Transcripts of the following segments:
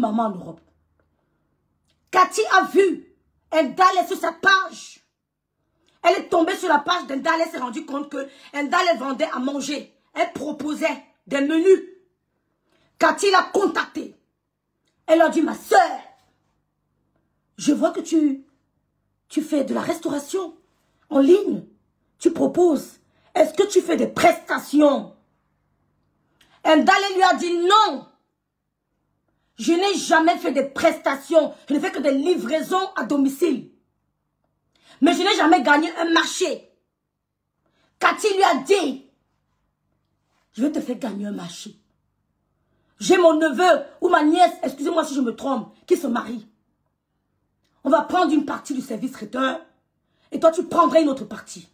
maman en Europe. Cathy a vu Ndale sur sa page. Elle est tombée sur la page d'Ndale, elle s'est rendue compte que Ndale vendait à manger. Elle proposait des menus. Cathy l'a contactée. Elle a dit, ma soeur, je vois que tu fais de la restauration en ligne. Tu proposes. Est-ce que tu fais des prestations? Ndale lui a dit non. Je n'ai jamais fait des prestations. Je ne fais que des livraisons à domicile. Mais je n'ai jamais gagné un marché. Cathy lui a dit, je vais te faire gagner un marché. J'ai mon neveu ou ma nièce, excusez-moi si je me trompe, qui se marie. On va prendre une partie du service traiteur et toi tu prendrais une autre partie.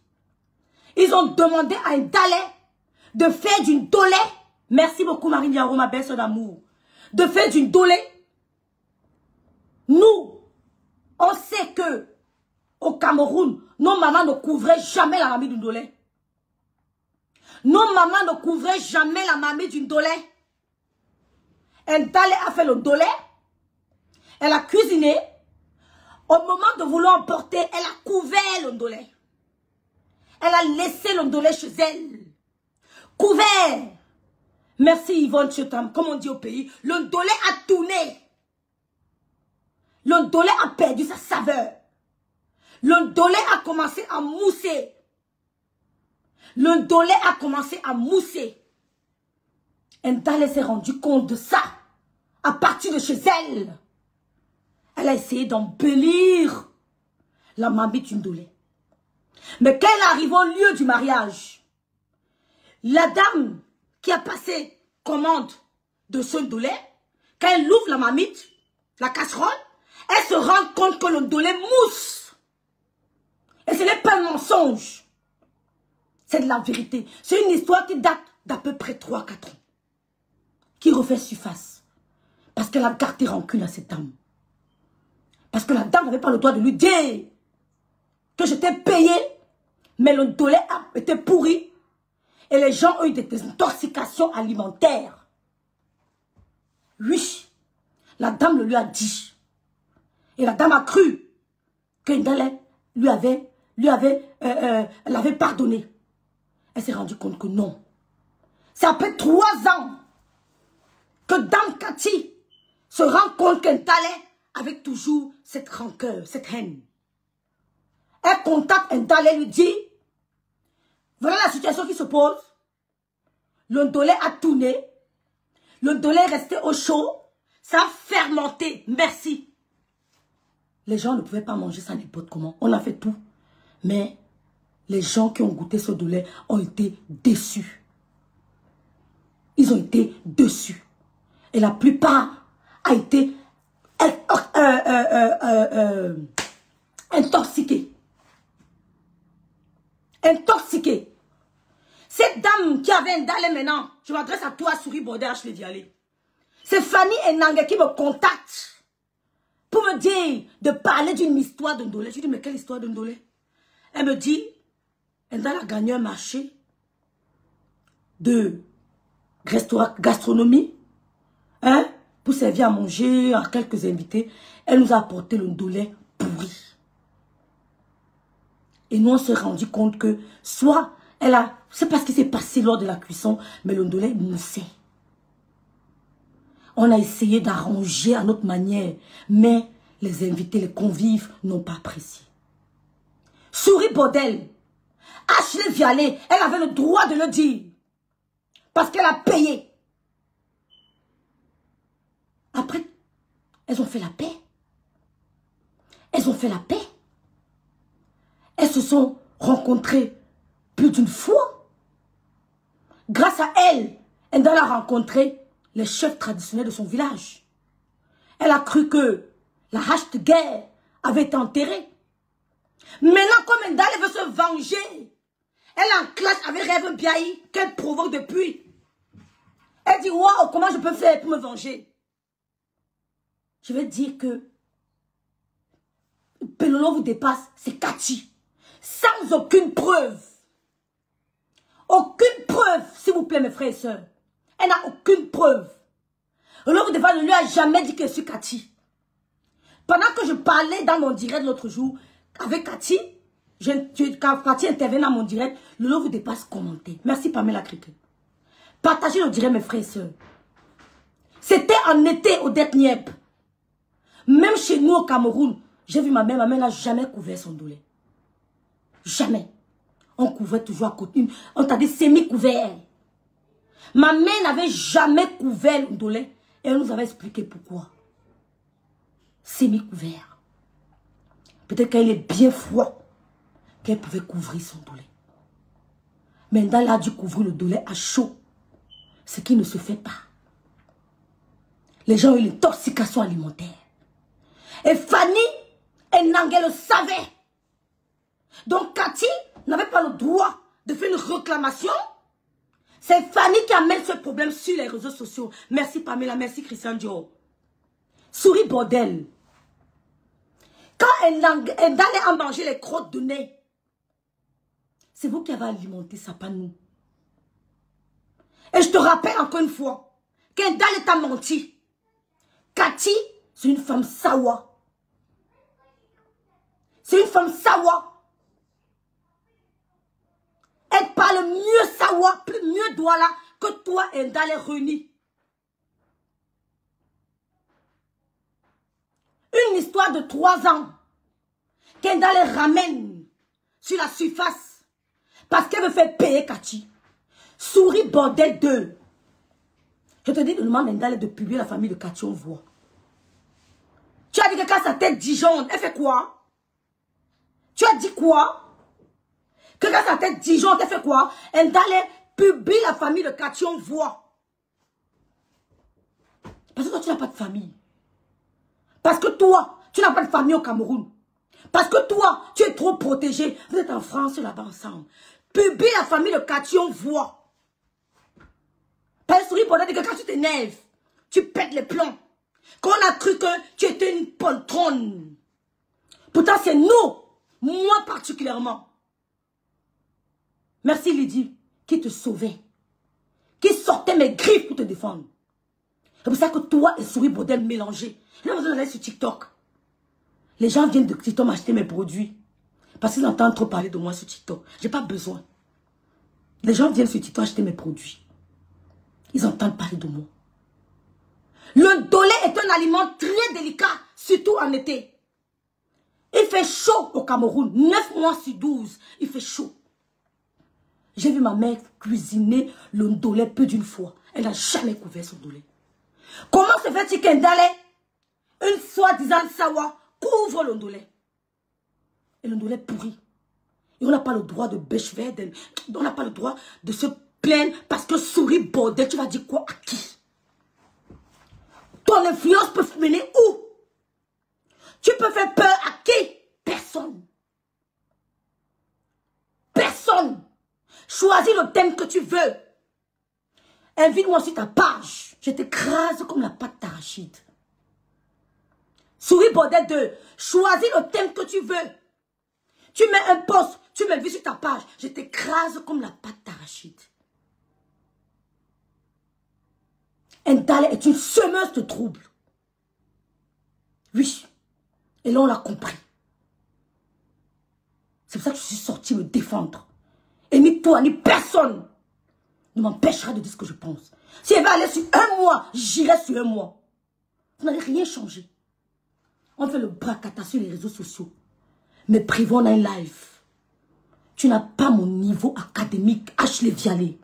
Ils ont demandé à Ndale de faire d'une dolé. Merci beaucoup Marine Diaro, ma belle sœur d'amour. De faire d'une dolé. Nous, on sait que au Cameroun, nos mamans ne couvraient jamais la mamie d'une dolé. Nos mamans ne couvraient jamais la mamie d'une dolé. Ndale a fait le dolé. Elle a cuisiné. Au moment de vouloir emporter, elle a couvert le dolé. Elle a laissé le dolé chez elle. Couvert. Merci Yvonne Chetam, comme on dit au pays. Le dolé a tourné. Le dolé a perdu sa saveur. Le dolé a commencé à mousser. Le dolé a commencé à mousser. Ndale s'est rendu compte de ça. À partir de chez elle. Elle a essayé d'embellir la mamie d'une dolé. Mais quand elle arrive au lieu du mariage, la dame qui a passé commande de ce dolé, quand elle ouvre la mamite, la casserole, elle se rend compte que le dolé mousse. Et ce n'est pas un mensonge. C'est de la vérité. C'est une histoire qui date d'à peu près 3-4 ans. Qui refait surface. Parce qu'elle a gardé rancune à cette dame. Parce que la dame n'avait pas le droit de lui dire que j'étais payé, mais le dolé a été pourri. Et les gens ont eu des intoxications alimentaires. Oui, la dame le lui a dit. Et la dame a cru que Ndale l'avait pardonné. Elle s'est rendue compte que non. C'est après 3 ans que Dame Cathy se rend compte qu'Ndale avait toujours cette rancœur, cette haine. Elle contacte Ndale et lui dit, voilà la situation qui se pose. Le dolé a tourné. Le dolé est resté au chaud. Ça a fermenté. Merci. Les gens ne pouvaient pas manger ça n'importe comment. On a fait tout. Mais les gens qui ont goûté ce dolé ont été déçus. Ils ont été déçus. Et la plupart a été intoxiqués. Intoxiqués. Cette dame qui avait Ndale maintenant, je m'adresse à toi, Souris Border, je vais y aller. C'est Fanny Enangue qui me contacte pour me dire de parler d'une histoire de Ndole. Je lui dis, mais quelle histoire de Ndole? Elle me dit, Ndale a gagné un marché de gastronomie, hein, pour servir à manger à quelques invités. Elle nous a apporté le Ndole pourri. Et nous, on s'est rendu compte que soit elle a... C'est pas ce qui s'est passé lors de la cuisson, mais le Ndole moussait. On a essayé d'arranger à notre manière, mais les invités, les convives n'ont pas apprécié. Souris Bordel, Ashley Vialet, elle avait le droit de le dire. Parce qu'elle a payé. Après, elles ont fait la paix. Elles ont fait la paix. Elles se sont rencontrées plus d'une fois. Grâce à elle, Ndale a rencontré les chefs traditionnels de son village. Elle a cru que la hache de guerre avait été enterrée. Maintenant, comme Ndale veut se venger, elle est en classe avec Rêve Biaï, qu'elle provoque depuis. Elle dit, waouh, comment je peux faire pour me venger? Je vais dire que Pelolo vous dépasse, c'est Cathy. Sans aucune preuve. Aucune preuve, s'il vous plaît, mes frères et sœurs. Elle n'a aucune preuve. L'homme de ne lui a jamais dit que je suis Cathy. Pendant que je parlais dans mon direct l'autre jour, avec Cathy, quand Cathy intervenait dans mon direct, le lot vous dépasse commenter. Merci Pamela Cricket. Partagez le direct mes frères et sœurs. C'était en été au Detniep. Même chez nous au Cameroun, j'ai vu ma mère n'a jamais couvert son douleur. Jamais. On couvrait toujours à côté. On t'a dit semi-couvert. Ma mère n'avait jamais couvert le douleur. Et elle nous avait expliqué pourquoi. Semi-couvert. Peut-être qu'il est bien froid, qu'elle pouvait couvrir son douleur. Maintenant, elle a dû couvrir le douleur à chaud. Ce qui ne se fait pas. Les gens ont eu une intoxication alimentaire. Et Fanny et Nangué le savaient. Donc Cathy n'avait pas le droit de faire une réclamation. C'est Fanny qui amène ce problème sur les réseaux sociaux. Merci Pamela, merci Christian Dior. Souris bordel. Quand elle allait en manger les crottes de nez, c'est vous qui avez alimenté ça, pas nous. Et je te rappelle encore une fois, qu'Endale t'a menti. Cathy, c'est une femme sawa. C'est une femme sawa. Elle parle mieux sawa, mieux Douala que toi et Endale réunis. Une histoire de 3 ans qu'Endale ramène sur la surface parce qu'elle veut faire payer Cathy. Souris bordel 2. Je te dis, demande Endale de publier la famille de Cathy, on voit. Tu as dit que quand sa tête dijonne, elle fait quoi? Tu as dit quoi? Que quand sa tête dijonne, elle fait quoi? Endale publie la famille de Cathy, on voit. Parce que toi, tu n'as pas de famille. Parce que toi, tu n'as pas de famille au Cameroun. Parce que toi, tu es trop protégé. Vous êtes en France là-bas ensemble. Publie la famille de Cathy, on voit. Pas souris pour dire que quand tu t'énerves, tu pètes les plombs. Qu'on a cru que tu étais une poltronne. Pourtant, c'est nous, moi particulièrement. Merci Lydie, qui te sauvait. Qui sortait mes griffes pour te défendre. C'est pour ça que toi et Souris Bordel mélangés. Là, vous allez sur TikTok. Les gens viennent de TikTok m'acheter mes produits. Parce qu'ils entendent trop parler de moi sur TikTok. J'ai pas besoin. Les gens viennent sur TikTok acheter mes produits. Ils entendent parler de moi. Le dolé est un aliment très délicat, surtout en été. Il fait chaud au Cameroun. 9 mois sur 12, il fait chaud. J'ai vu ma mère cuisiner le dolé peu d'une fois. Elle n'a jamais couvert son dolé. Comment se fait-il qu'Endale, une soi-disant sawa, couvre le dolé? Et le dolé pourri. Et on n'a pas le droit de bêche verte. On n'a pas le droit de se plaindre parce que souris bordel, tu vas dire quoi à qui? Ton influence peut mener où? Tu peux faire peur à qui? Personne. Personne. Choisis le thème que tu veux. Invite-moi sur ta page. Je t'écrase comme la pâte d'arachide. Souris bordel 2. Choisis le thème que tu veux. Tu mets un post. Tu m'invites sur ta page. Je t'écrase comme la pâte d'arachide. Endale est une semeuse de troubles. Oui. Et là, on l'a compris. C'est pour ça que je suis sortie me défendre. Et ni toi, ni personne ne m'empêchera de dire ce que je pense. Si elle va aller sur 1 mois, j'irai sur 1 mois. Vous n'allez rien changer. On fait le bracata sur les réseaux sociaux. Mais privons un live. Tu n'as pas mon niveau académique, Ashley Vialé.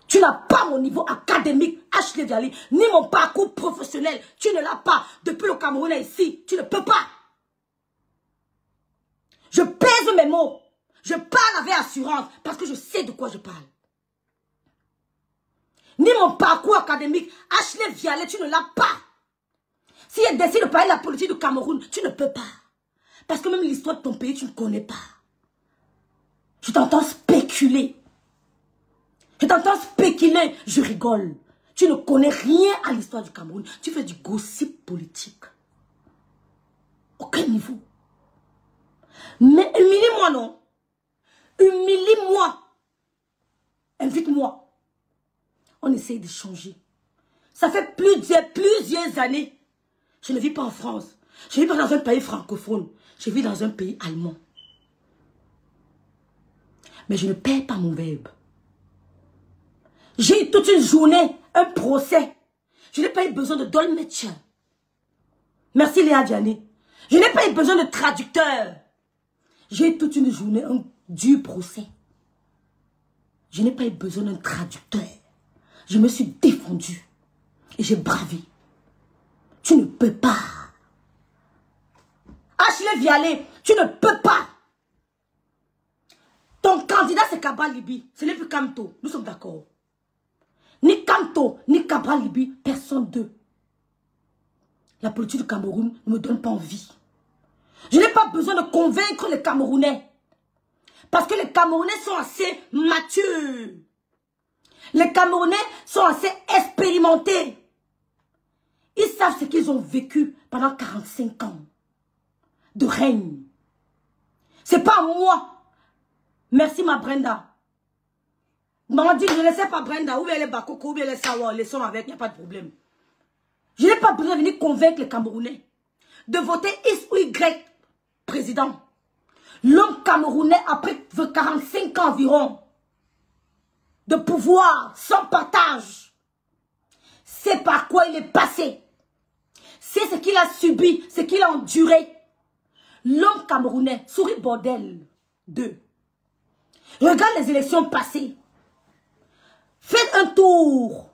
Tu n'as pas mon niveau académique, Ashley Vialé, ni mon parcours professionnel. Tu ne l'as pas. Depuis le Cameroun est ici, tu ne peux pas. Je pèse mes mots. Je parle avec assurance parce que je sais de quoi je parle. Ni mon parcours académique, Ashley Vialé, tu ne l'as pas. Si elle décide de parler de la politique du Cameroun, tu ne peux pas. Parce que même l'histoire de ton pays, tu ne connais pas. Je t'entends spéculer. Je t'entends spéculer, je rigole. Tu ne connais rien à l'histoire du Cameroun. Tu fais du gossip politique. Aucun niveau. Mais humilie-moi, non? Humilie-moi. Invite-moi. On essaye de changer. Ça fait plusieurs années. Je ne vis pas en France. Je ne vis pas dans un pays francophone. Je vis dans un pays allemand. Mais je ne perds pas mon verbe. J'ai eu toute une journée, un procès. Je n'ai pas eu besoin de dolmetsch. Merci Léa Diané. Je n'ai pas eu besoin de traducteur. J'ai eu toute une journée, un dur procès. Je n'ai pas eu besoin d'un traducteur. Je me suis défendue. Et j'ai bravé. Tu ne peux pas. Ashley Vialé, tu ne peux pas. Ton candidat c'est Cabral Libi. Ce n'est plus Kamto. Nous sommes d'accord. Ni Kamto, ni Cabral Libi, personne d'eux. La politique du Cameroun ne me donne pas envie. Je n'ai pas besoin de convaincre les Camerounais. Parce que les Camerounais sont assez matures. Les Camerounais sont assez expérimentés. Ils savent ce qu'ils ont vécu pendant 45 ans de règne. C'est pas moi. Merci ma Brenda. Maman dit, je ne sais pas Brenda, ou bien les Bakoko, ou bien les Sawa, les sons avec, il n'y a pas de problème. Je n'ai pas besoin de venir convaincre les Camerounais de voter X ou Y président. L'homme camerounais, après 45 ans environ, de pouvoir, sans partage, c'est par quoi il est passé. C'est ce qu'il a subi, ce qu'il a enduré. L'homme camerounais, souris bordel 2. Regarde les élections passées. Faites un tour.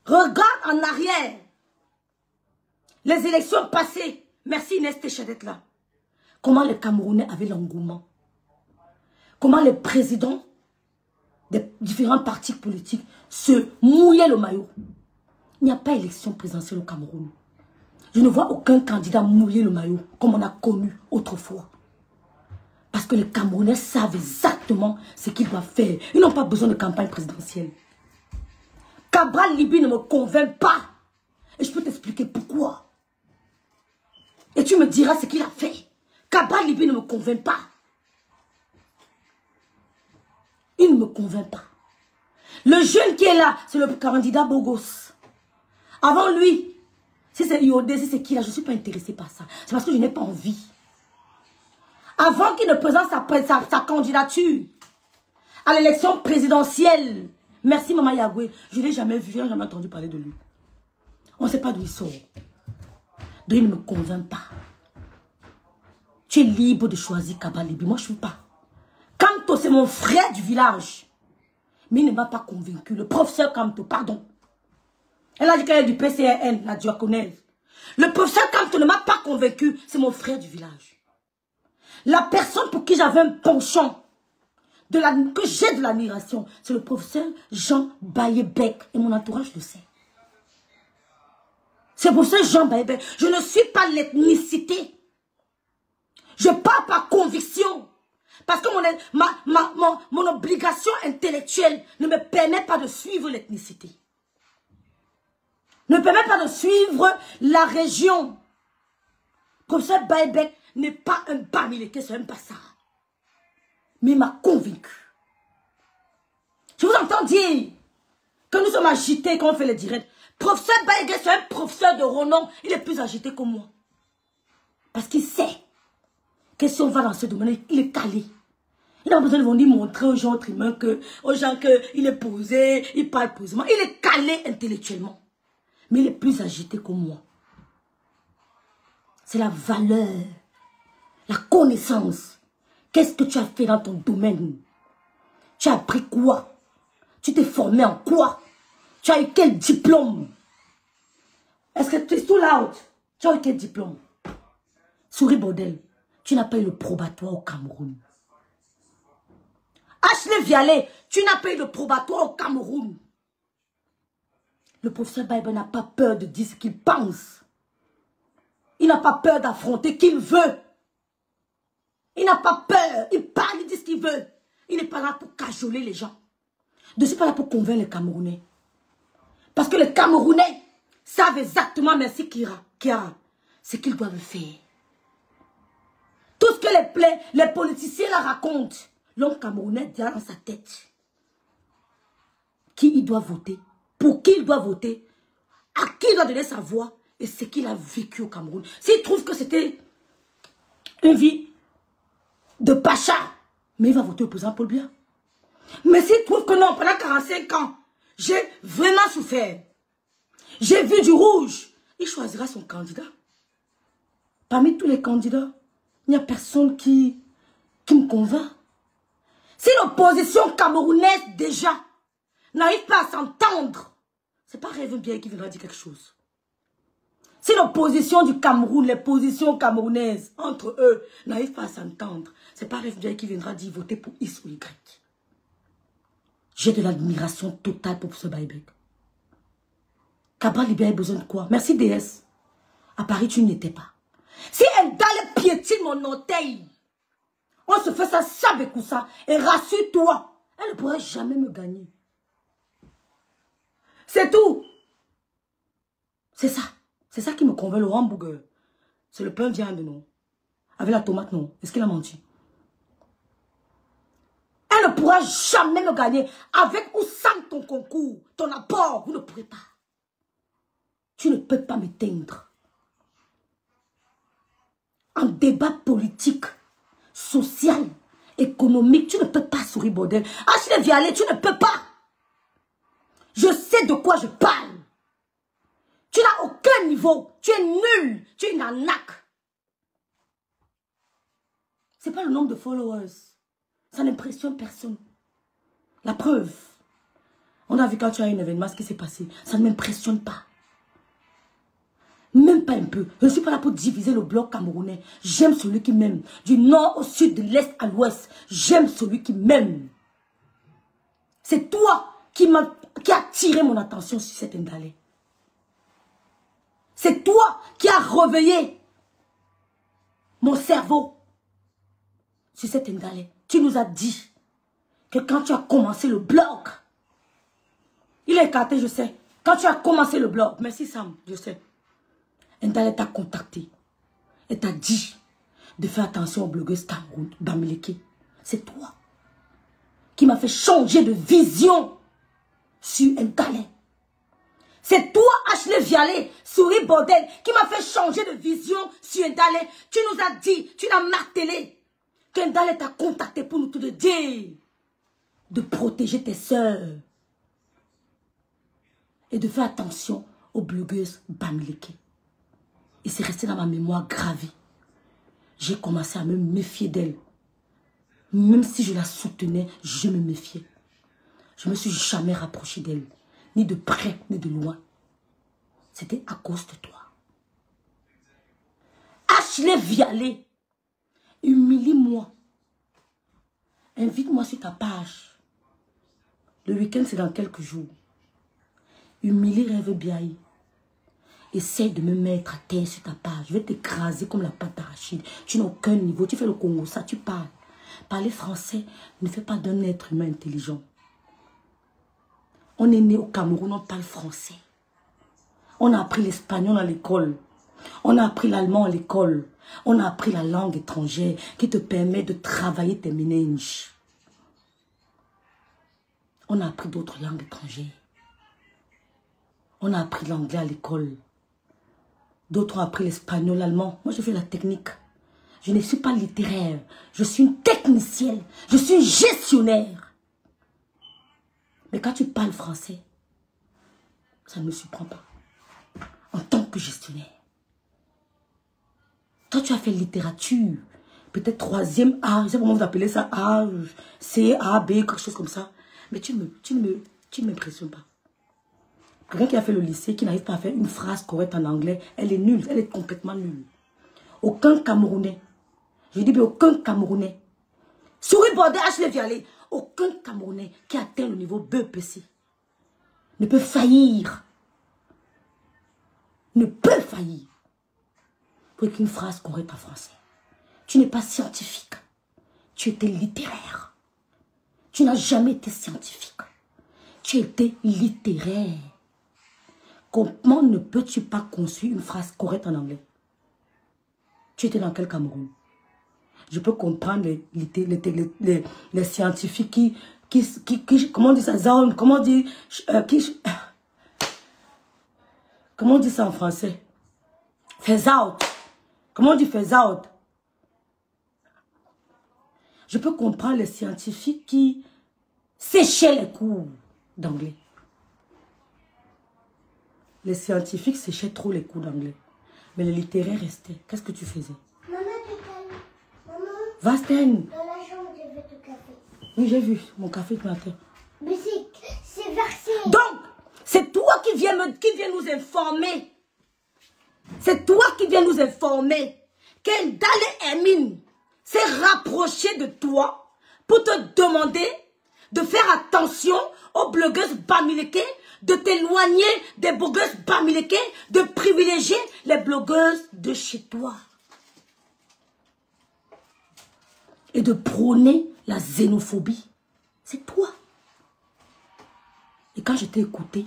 Regarde en arrière. Les élections passées. Merci Inès Técha d'être là. Comment les Camerounais avaient l'engouement. Comment les présidents des différents partis politiques se mouillaient le maillot. Il n'y a pas élection présidentielle au Cameroun. Je ne vois aucun candidat mouiller le maillot comme on a connu autrefois. Parce que les Camerounais savent exactement ce qu'ils doivent faire. Ils n'ont pas besoin de campagne présidentielle. Cabral Libi ne me convainc pas. Et je peux t'expliquer pourquoi. Et tu me diras ce qu'il a fait. Cabral Libi ne me convainc pas. Il ne me convainc pas. Le jeune qui est là, c'est le candidat Bogos. Avant lui, si c'est Iodé, si c'est qui là, je ne suis pas intéressée par ça. C'est parce que je n'ai pas envie. Avant qu'il ne présente sa candidature à l'élection présidentielle, merci Maman Yagoué, je ne l'ai jamais vu, je n'ai jamais entendu parler de lui. On ne sait pas d'où il sort. Donc il ne me convainc pas. Tu es libre de choisir Cabral Libi, moi je ne suis pas. Kamto, c'est mon frère du village. Mais il ne m'a pas convaincu. Le professeur Kamto, pardon. Elle a dit qu'elle est du PCRN, la diaconaise. Le professeur Kamto ne m'a pas convaincu. C'est mon frère du village. La personne pour qui j'avais un penchant, que j'ai de l'admiration, c'est le professeur Jean Bayebec. Et mon entourage le sait. C'est le professeur Jean Bayebec. Je ne suis pas l'ethnicité. Je parle par conviction. Parce que mon obligation intellectuelle ne me permet pas de suivre l'ethnicité. Ne me permet pas de suivre la région. Professeur Bayebec n'est pas un Bamileke, c'est un Bassara. Mais il m'a convaincu. Je vous entends dire que nous sommes agités quand on fait les directs. Professeur Bayebec, c'est un professeur de renom. Il est plus agité que moi. Parce qu'il sait que si on va dans ce domaine, il est calé. Il n'a pas besoin de venir montrer aux gens humains qu'il est posé, il parle posément. Il est calé intellectuellement. Mais il est plus agité que moi. C'est la valeur, la connaissance. Qu'est-ce que tu as fait dans ton domaine? Tu as appris quoi? Tu t'es formé en quoi? Tu as eu quel diplôme? Est-ce que tu es tout loud? Tu as eu quel diplôme? Souris bordel, tu n'as pas eu le probatoire au Cameroun. Ashley Vialé, tu n'as pas eu le probatoire au Cameroun. Le professeur Bayebec n'a pas peur de dire ce qu'il pense. Il n'a pas peur d'affronter qui il veut. Il n'a pas peur. Il parle, il dit ce qu'il veut. Il n'est pas là pour cajoler les gens. Je ne suis pas là pour convaincre les Camerounais. Parce que les Camerounais savent exactement, merci Kiara, ce qu'ils doivent faire. Tout ce que les politiciens la racontent, l'homme camerounais dit dans sa tête qui il doit voter pour qui il doit voter, à qui il doit donner sa voix et ce qu'il a vécu au Cameroun. S'il trouve que c'était une vie de pacha, mais il va voter au président Paul Biya. Mais s'il trouve que non, pendant 45 ans, j'ai vraiment souffert, j'ai vu du rouge, il choisira son candidat. Parmi tous les candidats, il n'y a personne qui me convainc. Si l'opposition camerounaise déjà n'arrive pas à s'entendre, c'est pas Rêve Biaye qui viendra dire quelque chose. Si l'opposition du Cameroun, les positions camerounaises entre eux n'arrivent pas à s'entendre, c'est pas Rêve Biaye qui viendra dire voter pour X ou Y. J'ai de l'admiration totale pour ce Baïbek. Cabral Libya a besoin de quoi? Merci DS. À Paris, tu n'étais pas. Si elle dalle piétine mon orteil, on se fait ça, ça, et rassure-toi, elle ne pourrait jamais me gagner. C'est tout. C'est ça. C'est ça qui me convainc, le hamburger. C'est le pain de viande, non? Avec la tomate, non? Est-ce qu'il a menti? Elle ne pourra jamais me gagner. Avec ou sans ton concours, ton apport, vous ne pourrez pas. Tu ne peux pas m'éteindre. En débat politique, social, économique, tu ne peux pas sourire, bordel. Achille Vialet, tu ne peux pas. Je sais de quoi je parle. Tu n'as aucun niveau. Tu es nul. Tu es une arnaque. Ce n'est pas le nombre de followers. Ça n'impressionne personne. La preuve. On a vu quand tu as un événement ce qui s'est passé. Ça ne m'impressionne pas. Même pas un peu. Je ne suis pas là pour diviser le bloc camerounais. J'aime celui qui m'aime. Du nord au sud, de l'est à l'ouest. J'aime celui qui m'aime. C'est toi qui a attiré mon attention sur cet Ndalé. C'est toi qui as réveillé mon cerveau sur cet Ndalé. Tu nous as dit que quand tu as commencé le blog, il est écarté, je sais. Quand tu as commencé le blog, merci Sam, je sais. Ndalé t'a contacté et t'a dit de faire attention aux blogueuses Cameroun, Bamileke. C'est toi qui m'as fait changer de vision sur Ndalé. C'est toi, Ashley Vialet, souris bordel, qui m'a fait changer de vision sur Ndalé. Tu nous as dit, tu l'as martelé, que Ndalé t'a contacté pour nous te dire de protéger tes sœurs et de faire attention aux blogueuses Bamileke. Et c'est resté dans ma mémoire gravé. J'ai commencé à me méfier d'elle. Même si je la soutenais, je me méfiais. Je ne me suis jamais rapproché d'elle. Ni de près, ni de loin. C'était à cause de toi. Ashley Vialet, humilie-moi. Invite-moi sur ta page. Le week-end, c'est dans quelques jours. Humilie Rêve Biaye. Essaye de me mettre à terre sur ta page. Je vais t'écraser comme la pâte d'arachide. Tu n'as aucun niveau. Tu fais le Congo, ça, tu parles. Parler français ne fait pas d'un être humain intelligent. On est né au Cameroun, on parle français. On a appris l'espagnol à l'école. On a appris l'allemand à l'école. On a appris la langue étrangère qui te permet de travailler tes méninges. On a appris d'autres langues étrangères. On a appris l'anglais à l'école. D'autres ont appris l'espagnol, l'allemand. Moi, je fais la technique. Je ne suis pas littéraire. Je suis une technicienne. Je suis une gestionnaire. Mais quand tu parles français, ça ne me surprend pas. En tant que gestionnaire. Toi, tu as fait littérature. Peut-être 3e A. Je ne sais pas comment vous appelez ça. A, C, A, B, quelque chose comme ça. Mais tu ne m'impressionnes pas. Quelqu'un qui a fait le lycée, qui n'arrive pas à faire une phrase correcte en anglais, elle est nulle. Elle est complètement nulle. Aucun Camerounais. Je dis bien aucun Camerounais. Souris bordel, Ashley Vialet. Aucun Camerounais qui atteint le niveau BEPC ne peut faillir. Ne peut faillir. Pour écrire une phrase correcte en français. Tu n'es pas scientifique. Tu étais littéraire. Tu n'as jamais été scientifique. Tu étais littéraire. Comment ne peux-tu pas construire une phrase correcte en anglais? Tu étais dans quel Cameroun? Je peux comprendre les scientifiques qui comment on dit ça, comment on dit, Comment on dit ça en français? Phase out. Comment on dit phase out? Je peux comprendre les scientifiques qui séchaient les cours d'anglais. Les scientifiques séchaient trop les cours d'anglais. Mais les littéraires restaient. Qu'est-ce que tu faisais? Maman, tu calmes. Maman. Va, Stan. Dans la chambre, je veux du café. Oui, j'ai vu mon café ce matin. Mais c'est versé. Donc, c'est toi qui viens nous informer. C'est toi qui viens nous informer qu'Indale Emine s'est rapproché de toi pour te demander de faire attention aux blogueuses bamileke, de t'éloigner des blogueuses bamileke, de privilégier les blogueuses de chez toi. Et de prôner la xénophobie. C'est toi. Et quand je t'ai écouté,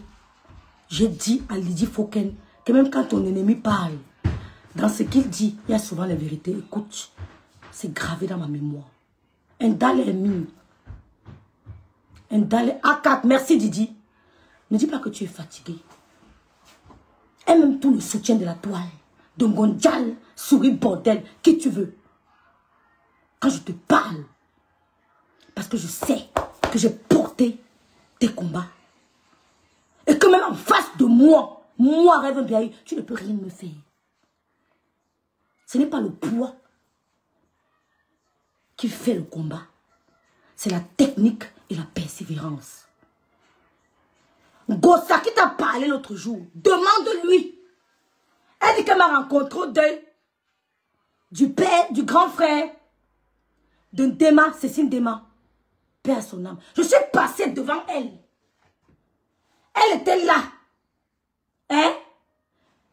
j'ai dit à Lydie Foken que même quand ton ennemi parle, dans ce qu'il dit, il y a souvent la vérité. Écoute, c'est gravé dans ma mémoire. Indale Emine. Indale A4. Merci Didi. Ne dis pas que tu es fatigué. Et même tout le soutien de la toile, de Ngondial, souris bordel, qui tu veux. Quand je te parle, parce que je sais que j'ai porté tes combats. Et que même en face de moi, Rêve Biaï, tu ne peux rien me faire. Ce n'est pas le poids qui fait le combat. C'est la technique et la persévérance. Gossa qui t'a parlé l'autre jour, demande-lui. Elle dit qu'elle m'a rencontré au deuil du père, du grand frère de Ndema, Cécile Ndema. Père à son âme. Je suis passée devant elle. Elle était là. Hein?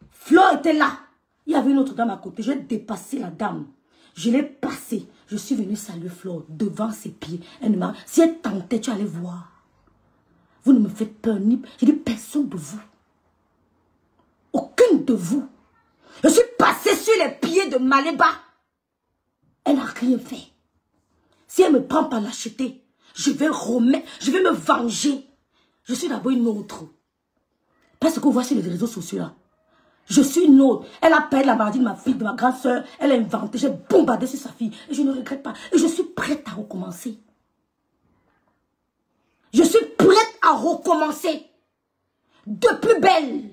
Flo était là. Il y avait une autre dame à côté. J'ai dépassé la dame. Je l'ai passée. Je suis venue saluer Flo devant ses pieds. Elle m'a... Si elle tentait, tu allais voir. Vous ne me faites peur ni... Je dis personne de vous. Aucune de vous. Je suis passée sur les pieds de Maléba. Elle n'a rien fait. Si elle me prend par l'acheter, je vais remettre, je vais me venger. Je suis d'abord une autre. Parce qu'on voit sur les réseaux sociaux là. Je suis une autre. Elle a perdu la maladie de ma fille, de ma grande soeur. Elle a inventé, j'ai bombardé sur sa fille. Et je ne regrette pas. Et je suis prête à recommencer. Je suis prête à recommencer. De plus belle.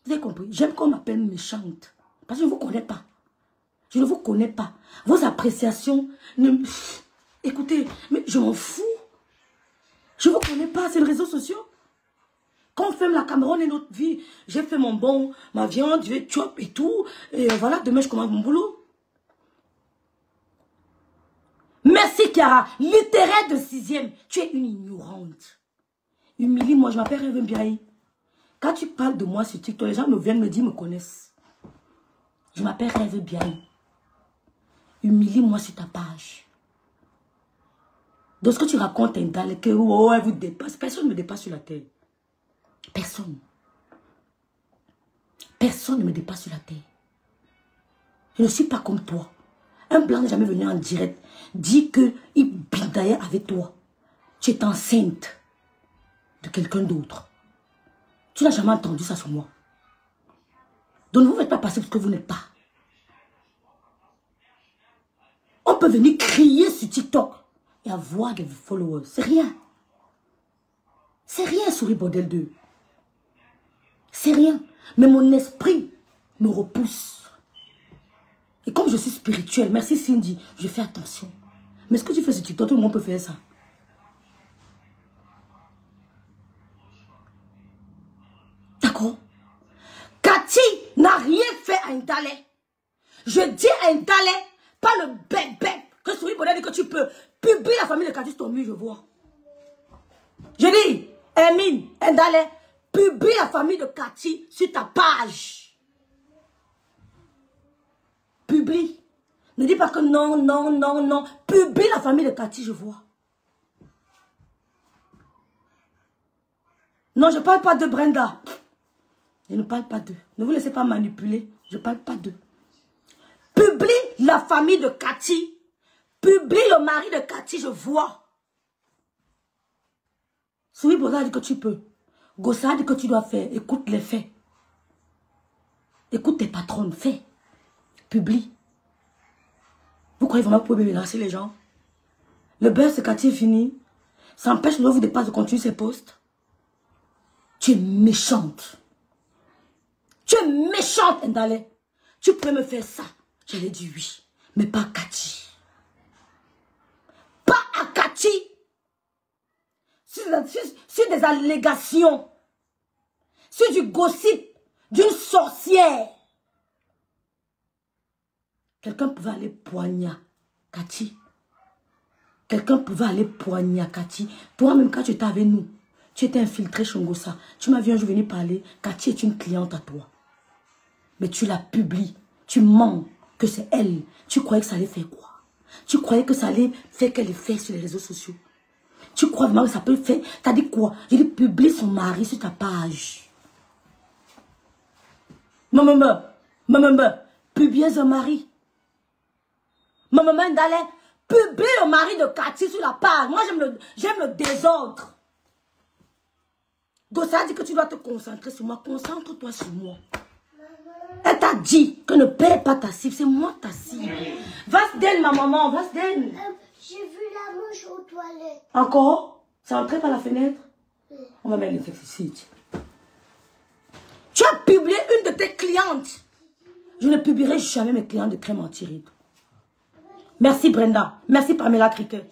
Vous avez compris? J'aime qu'on m'appelle méchante. Parce que je ne vous connais pas. Je ne vous connais pas. Vos appréciations, écoutez, mais je m'en fous. Je ne vous connais pas, c'est les réseaux sociaux. Quand on ferme la caméra, on est notre vie. J'ai fait mon bon, ma viande, je vais chop et tout. Et voilà, demain je commence mon boulot. Merci Chiara. Littéraire de 6e. Tu es une ignorante. Humilie-moi, je m'appelle Rêve Biaï. Quand tu parles de moi sur TikTok, les gens me viennent me dire, me connaissent. Je m'appelle Rêve Biaï. Humilie-moi sur ta page. Dans ce que tu racontes, Indale, que oh, elle vous dépasse. Personne ne me dépasse sur la terre. Personne. Personne ne me dépasse sur la terre. Je ne suis pas comme toi. Un blanc n'est jamais venu en direct. Dit qu'il bidaillait avec toi. Tu es enceinte de quelqu'un d'autre. Tu n'as jamais entendu ça sur moi. Donc ne vous faites pas passer parce que vous n'êtes pas. On peut venir crier sur TikTok et avoir des followers. C'est rien. C'est rien, souris bordel 2. C'est rien. Mais mon esprit me repousse. Et comme je suis spirituelle, merci Cindy, je fais attention. Mais ce que tu fais sur TikTok, tout le monde peut faire ça. D'accord? Cathy n'a rien fait à Indale. Je dis à Indale, pas le bec que souris bordel dit que tu peux. Publie la famille de Cathy sur ton mur, je vois. Je dis, Emine, Indale, publie la famille de Cathy sur ta page. Publie. Ne dis pas que non, non, non, non. Publie la famille de Cathy, je vois. Non, je ne parle pas de Brenda. Je ne parle pas d'eux. Ne vous laissez pas manipuler. Je ne parle pas d'eux. Publie la famille de Cathy. Publie le mari de Cathy, je vois. Souris Bola dit que tu peux. Gossa dit que tu dois faire. Écoute les faits. Écoute tes patrons, fais. Publie. Vous croyez vraiment que vous pouvez menacer les gens? Le beurre, c'est quand il est fini. Ça empêche le vous de pas de continuer ses postes. Tu es méchante. Tu es méchante, Ndale. Tu peux me faire ça. J'allais dire oui. Mais pas à Cathy. Pas à Cathy. Sur des allégations. Sur du gossip d'une sorcière. Quelqu'un pouvait aller poignard Cathy. Quelqu'un pouvait aller poignard Cathy. Toi-même, quand tu étais avec nous, tu étais infiltré chez Ngossa. Tu m'as vu un jour venir parler. Cathy est une cliente à toi. Mais tu la publies. Tu mens que c'est elle. Tu croyais que ça allait faire quoi? Tu croyais que ça allait faire quel effet sur les réseaux sociaux? Tu crois vraiment que ça peut faire? T'as dit quoi? J'ai dit publie son mari sur ta page. Maman, publie son mari. Maman, Ndale, publie le mari de Cathy sur la page. Moi, j'aime le désordre. Gossa dit que tu dois te concentrer sur moi. Concentre-toi sur moi. Elle t'a dit que ne perds pas ta cible. C'est moi ta cible. Va-se d'elle, ma maman. Va-se d'elle. J'ai vu la mouche aux toilettes. Encore? C'est entré par la fenêtre? Oui. On va mettre les féliciter. Tu as publié une de tes clientes. Je ne publierai jamais mes clients de crème anti-rides. Merci Brenda. Merci Pamela Cricket.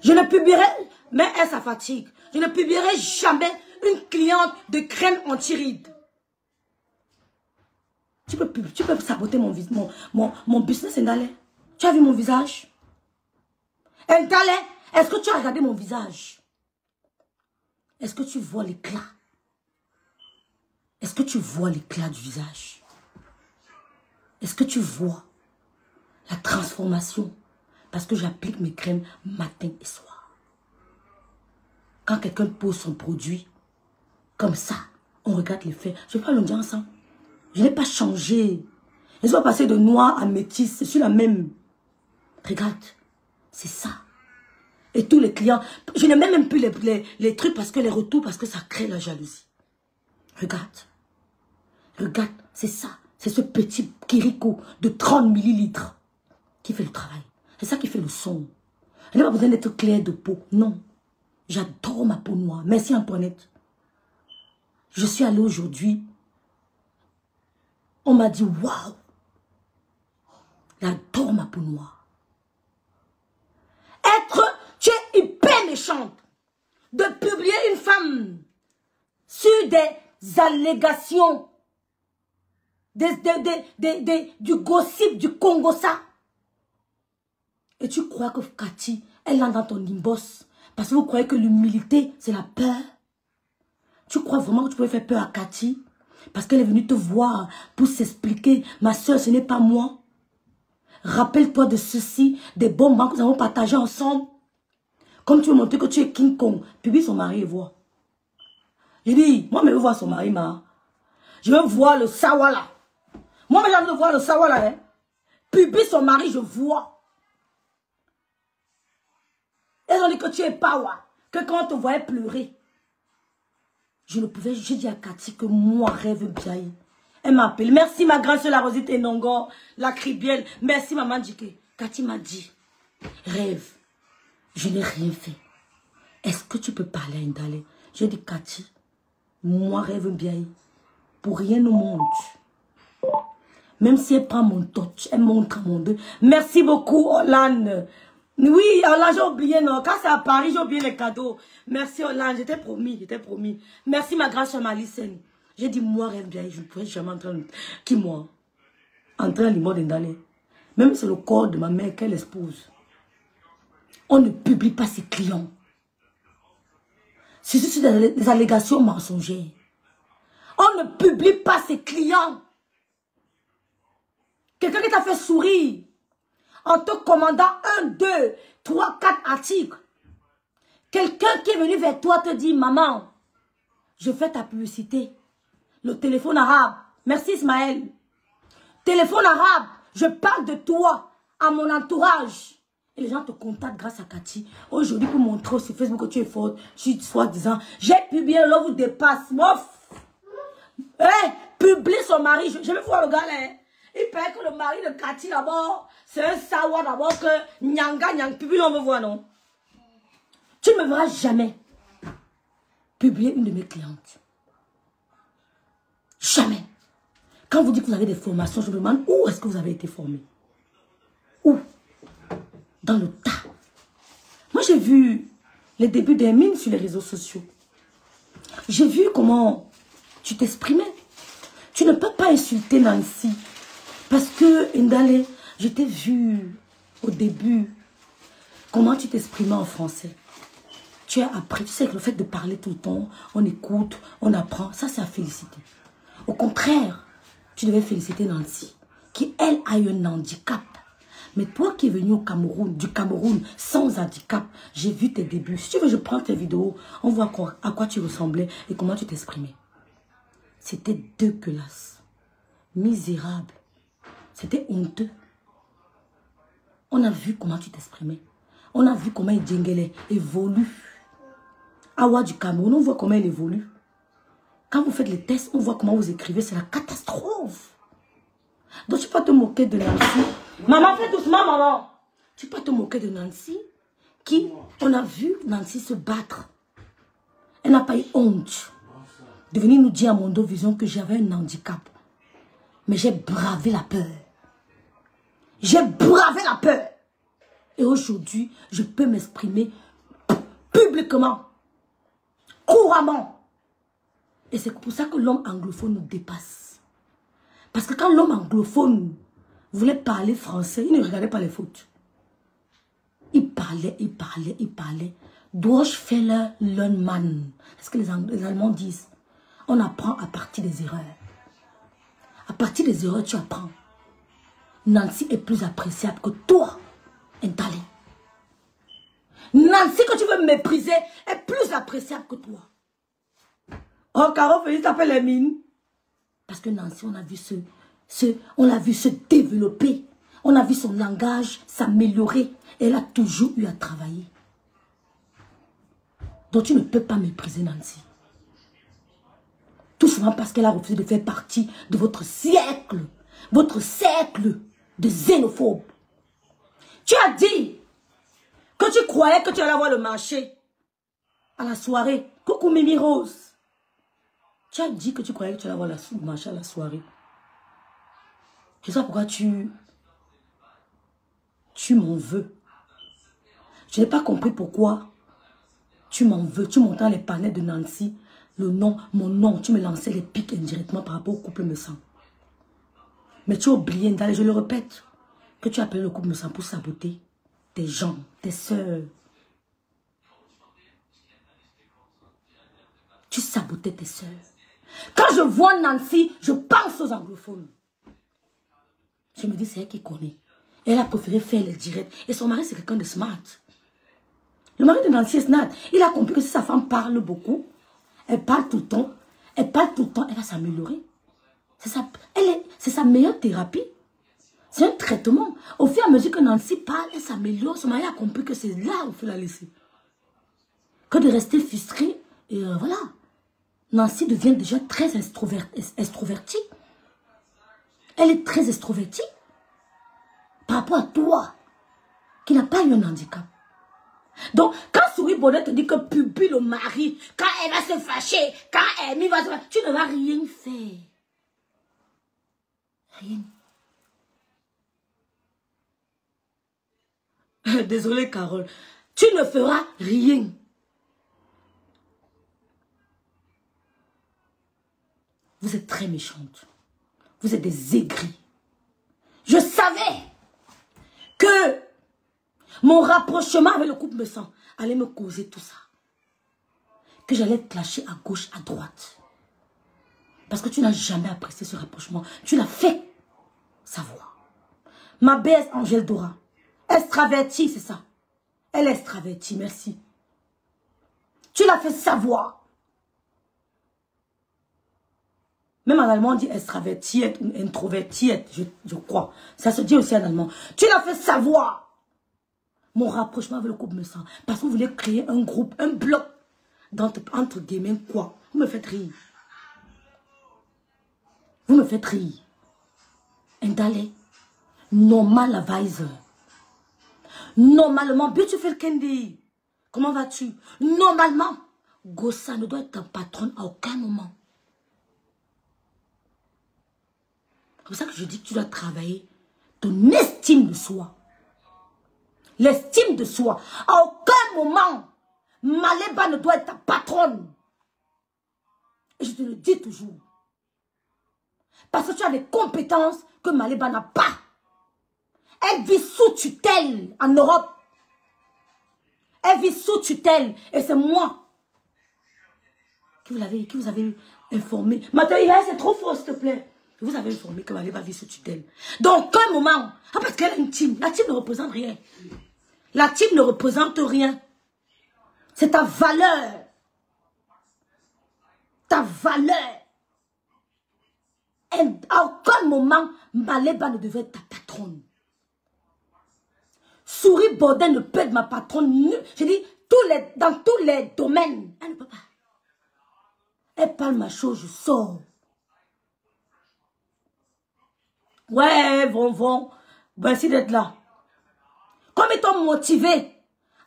Je ne publierai, mais elle, ça fatigue. Je ne publierai jamais une cliente de crème anti-rides. Tu peux saboter mon business, Ndale. Tu as vu mon visage? Ndale, est-ce que tu as regardé mon visage? Est-ce que tu vois l'éclat? Est-ce que tu vois l'éclat du visage? Est-ce que tu vois la transformation? Parce que j'applique mes crèmes matin et soir. Quand quelqu'un pose son produit, comme ça, on regarde les faits. Je ne vais pas le dire ensemble. Je n'ai pas changé. Ils sont passés de noir à métis. C'est sur la même. Regarde. C'est ça. Et tous les clients. Je n'ai même plus les trucs parce que les retours, parce que ça crée la jalousie. Regarde. Regarde. C'est ça. C'est ce petit Kiriko de 30 millilitres qui fait le travail. C'est ça qui fait le son. Elle n'a pas besoin d'être claire de peau. Non. J'adore ma peau noire. Merci Antoinette. Je suis allée aujourd'hui. On m'a dit, waouh, j'adore ma peau noire. Tu es hyper méchante de publier une femme sur des allégations, du gossip, du Congossa. Et tu crois que Cathy, elle entre dans ton inbox parce que vous croyez que l'humilité, c'est la peur. Tu crois vraiment que tu pouvais faire peur à Cathy? Parce qu'elle est venue te voir pour s'expliquer. Ma soeur, ce n'est pas moi. Rappelle-toi de ceci, des bons moments que nous avons partagés ensemble. Comme tu veux montrer que tu es King Kong, publie son mari et vois. J'ai dit, moi, je veux voir son mari, ma. Je veux voir le Sawala. Moi, j'ai envie de voir le Sawala. Hein. Publie son mari, je vois. Elles ont dit que tu es power. Que quand on te voyait pleurer. Je ne pouvais, j'ai dit à Cathy que moi, rêve bien. Elle m'a appelé. Merci ma grande soeur, la Rosette Nongo, la Cribielle. Merci maman Djike. Cathy m'a dit, rêve, je n'ai rien fait. Est-ce que tu peux parler à Ndale? J'ai dit, Cathy, moi, rêve bien. Pour rien au monde. Même si elle prend mon touch, elle montre mon deux. Merci beaucoup, Hollande. Oui, Hollande, j'ai oublié, non. Quand c'est à Paris, j'ai oublié les cadeaux. Merci, Hollande, j'étais promis, Merci, ma grâce sur Malicène. J'ai dit, moi, rêve bien, je ne pourrais jamais entrer. Qui, moi? Entrer dans l'immonde d'Indalé. Même c'est le corps de ma mère qu'elle expose. On ne publie pas ses clients. C'est juste des allégations mensongères. On ne publie pas ses clients. Quelqu'un qui t'a fait sourire en te commandant 1, 2, 3, 4 articles. Quelqu'un qui est venu vers toi te dit, maman, je fais ta publicité. Le téléphone arabe. Merci Ismaël. Téléphone arabe. Je parle de toi à mon entourage. Et les gens te contactent grâce à Cathy. Aujourd'hui, pour montrer sur Facebook que tu es forte, tu sois disant, j'ai publié, l'homme vous dépasse. Mof! Publie son mari. Je vais voir le gars là. Il paraît que le mari de Cathy d'abord, c'est un sawa d'abord que Nyanga, publie, on veut voir, non? Tu ne me verras jamais publier une de mes clientes. Jamais. Quand vous dites que vous avez des formations, je me demande où est-ce que vous avez été formé? Où? Dans le tas. Moi, j'ai vu les débuts des mines sur les réseaux sociaux. J'ai vu comment tu t'exprimais. Tu ne peux pas insulter Nancy. Parce que, Ndale, je t'ai vu au début comment tu t'exprimais en français. Tu as appris. Tu sais que le fait de parler tout le temps, on écoute, on apprend. Ça, c'est à féliciter. Au contraire, tu devais féliciter Nancy, qui, elle, a eu un handicap. Mais toi qui es venu au Cameroun, du Cameroun, sans handicap, j'ai vu tes débuts. Si tu veux, je prends tes vidéos, on voit à quoi tu ressemblais et comment tu t'exprimais. C'était dégueulasse. Misérable. C'était honteux. On a vu comment tu t'exprimais. On a vu comment Djengele évolue. Awa du Cameroun, on voit comment elle évolue. Quand vous faites les tests, on voit comment vous écrivez. C'est la catastrophe. Donc tu peux te moquer de Nancy. Maman, fais doucement, maman. Tu peux te moquer de Nancy. Qui, on a vu Nancy se battre. Elle n'a pas eu honte de venir nous dire à Mondo Vision que j'avais un handicap. Mais j'ai bravé la peur. J'ai bravé la peur. Et aujourd'hui, je peux m'exprimer publiquement, couramment. Et c'est pour ça que l'homme anglophone nous dépasse. Parce que quand l'homme anglophone voulait parler français, il ne regardait pas les fautes. Il parlait, il parlait, il parlait. Durchfäller lernt man. C'est ce que les Allemands disent. On apprend à partir des erreurs. À partir des erreurs, tu apprends. Nancy est plus appréciable que toi, Ndale. Nancy, que tu veux mépriser, est plus appréciable que toi. Oh, Caro Félix t'appelle les mines. Parce que Nancy, on a vu on l'a vu se développer. On a vu son langage s'améliorer. Elle a toujours eu à travailler. Donc tu ne peux pas mépriser Nancy. Tout souvent parce qu'elle a refusé de faire partie de votre siècle. Votre cercle de xénophobes. Tu as dit que tu croyais que tu allais avoir le marché à la soirée. Coucou Mimi Rose. Tu as dit que tu croyais que tu allais avoir le marché à la soirée. Je sais pas pourquoi tu m'en veux. Je n'ai pas compris pourquoi tu m'en veux. Tu m'entends les panneaux de Nancy. Le nom, mon nom, tu me lançais les pics indirectement par rapport au couple me sent. Mais tu as oublié, Ndale, je le répète, que tu as appelé le couple me sent pour saboter tes gens, tes soeurs. Tu sabotais tes soeurs. Quand je vois Nancy, je pense aux anglophones. Je me dis, c'est elle qui connaît. Elle a préféré faire les directs. Et son mari, c'est quelqu'un de smart. Le mari de Nancy est smart. Il a compris que si sa femme parle beaucoup, elle parle tout le temps, elle va s'améliorer. C'est sa meilleure thérapie. C'est un traitement. Au fur et à mesure que Nancy parle, elle s'améliore. Son mari a compris que c'est là où il faut la laisser. Que de rester frustrée. Et voilà. Nancy devient déjà très extrovertie. Elle est très extrovertie. Par rapport à toi, qui n'a pas eu un handicap. Donc, quand Souris Bonnet te dit que publie le mari, quand elle va se fâcher, quand Amy va se fâcher, tu ne vas rien faire. Rien. Désolée, Carole. Tu ne feras rien. Vous êtes très méchante. Vous êtes des aigris. Je savais que mon rapprochement avec le couple me sent allait me causer tout ça. Que j'allais te lâcher à gauche, à droite. Parce que tu n'as jamais apprécié ce rapprochement. Tu l'as fait savoir. Ma belle Angèle Dora. Extravertie, c'est ça. Elle est extravertie, merci. Tu l'as fait savoir. Même en allemand, on dit extraverti ou introverti, je crois. Ça se dit aussi en allemand. Tu l'as fait savoir. mon rapprochement avec le couple me sent. Parce que vous voulez créer un groupe, un bloc, entre guillemets, quoi? Vous me faites rire. Vous me faites rire. Indale, normal advisor. Normalement, beautiful Candy, comment vas-tu? Normalement, Gossa ne doit être un patron à aucun moment. C'est pour ça que je dis que tu dois travailler ton estime de soi. L'estime de soi. À aucun moment, Maléba ne doit être ta patronne. Et je te le dis toujours. Parce que tu as des compétences que Maléba n'a pas. Elle vit sous tutelle en Europe. Elle vit sous tutelle. Et c'est moi qui vous avez informé. Mathieu, c'est trop faux, s'il te plaît. Vous avez informé que Maléba vit sous tutelle. Donc, un moment, parce qu'elle a une team. La team ne représente rien. La team ne représente rien. C'est ta valeur. Ta valeur. Et à aucun moment, Maléba ne devait être ta patronne. Souris Baudin ne peut être ma patronne. Je dis, dans tous les domaines. Elle ne peut pas. Elle parle ma chose, je sors. Ouais, bon. Merci d'être là. Comme ils t'ont motivé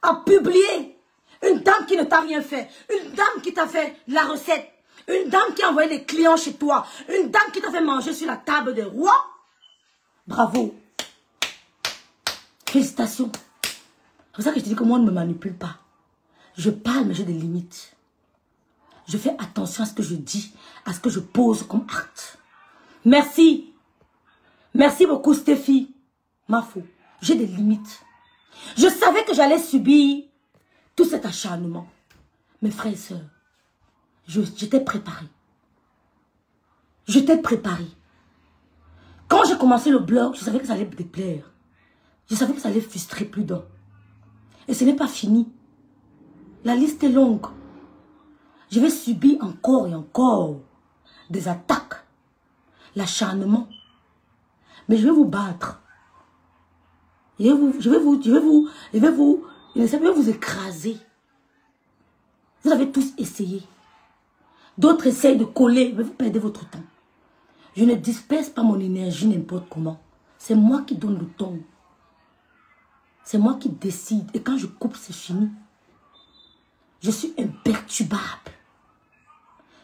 à publier une dame qui ne t'a rien fait, une dame qui t'a fait la recette, une dame qui a envoyé les clients chez toi, une dame qui t'a fait manger sur la table des rois. Bravo. Félicitations. C'est pour ça que je te dis que moi, on ne me manipule pas. Je parle, mais j'ai des limites. Je fais attention à ce que je dis, à ce que je pose comme acte. Merci. Merci beaucoup, Stéphie. Mafou. J'ai des limites. Je savais que j'allais subir tout cet acharnement. Mes frères et sœurs, j'étais préparée. J'étais préparée. Quand j'ai commencé le blog, je savais que ça allait me déplaire. Je savais que ça allait frustrer plus d'un. Et ce n'est pas fini. La liste est longue. Je vais subir encore et encore des attaques, l'acharnement. Mais je vais vous battre. Je vais vous écraser. Vous avez tous essayé. D'autres essayent de coller, mais vous perdez votre temps. Je ne disperse pas mon énergie n'importe comment. C'est moi qui donne le ton. C'est moi qui décide. Et quand je coupe, c'est fini. Je suis imperturbable.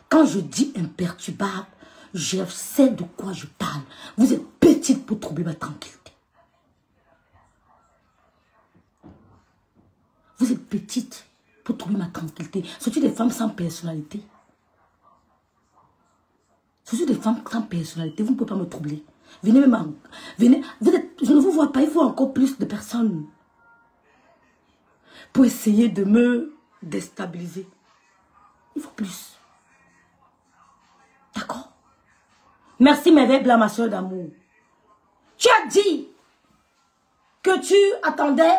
Quand je dis imperturbable, je sais de quoi je parle. Vous êtes petite pour troubler ma tranquillité. Vous êtes petite pour troubler ma tranquillité. Surtout des femmes sans personnalité. Surtout des femmes sans personnalité. Vous ne pouvez pas me troubler. Venez même. Venez. Je ne vous vois pas. Il faut encore plus de personnes pour essayer de me déstabiliser. Il faut plus. D'accord? Merci, Merveille Blanc, ma soeur d'amour. Tu as dit que tu attendais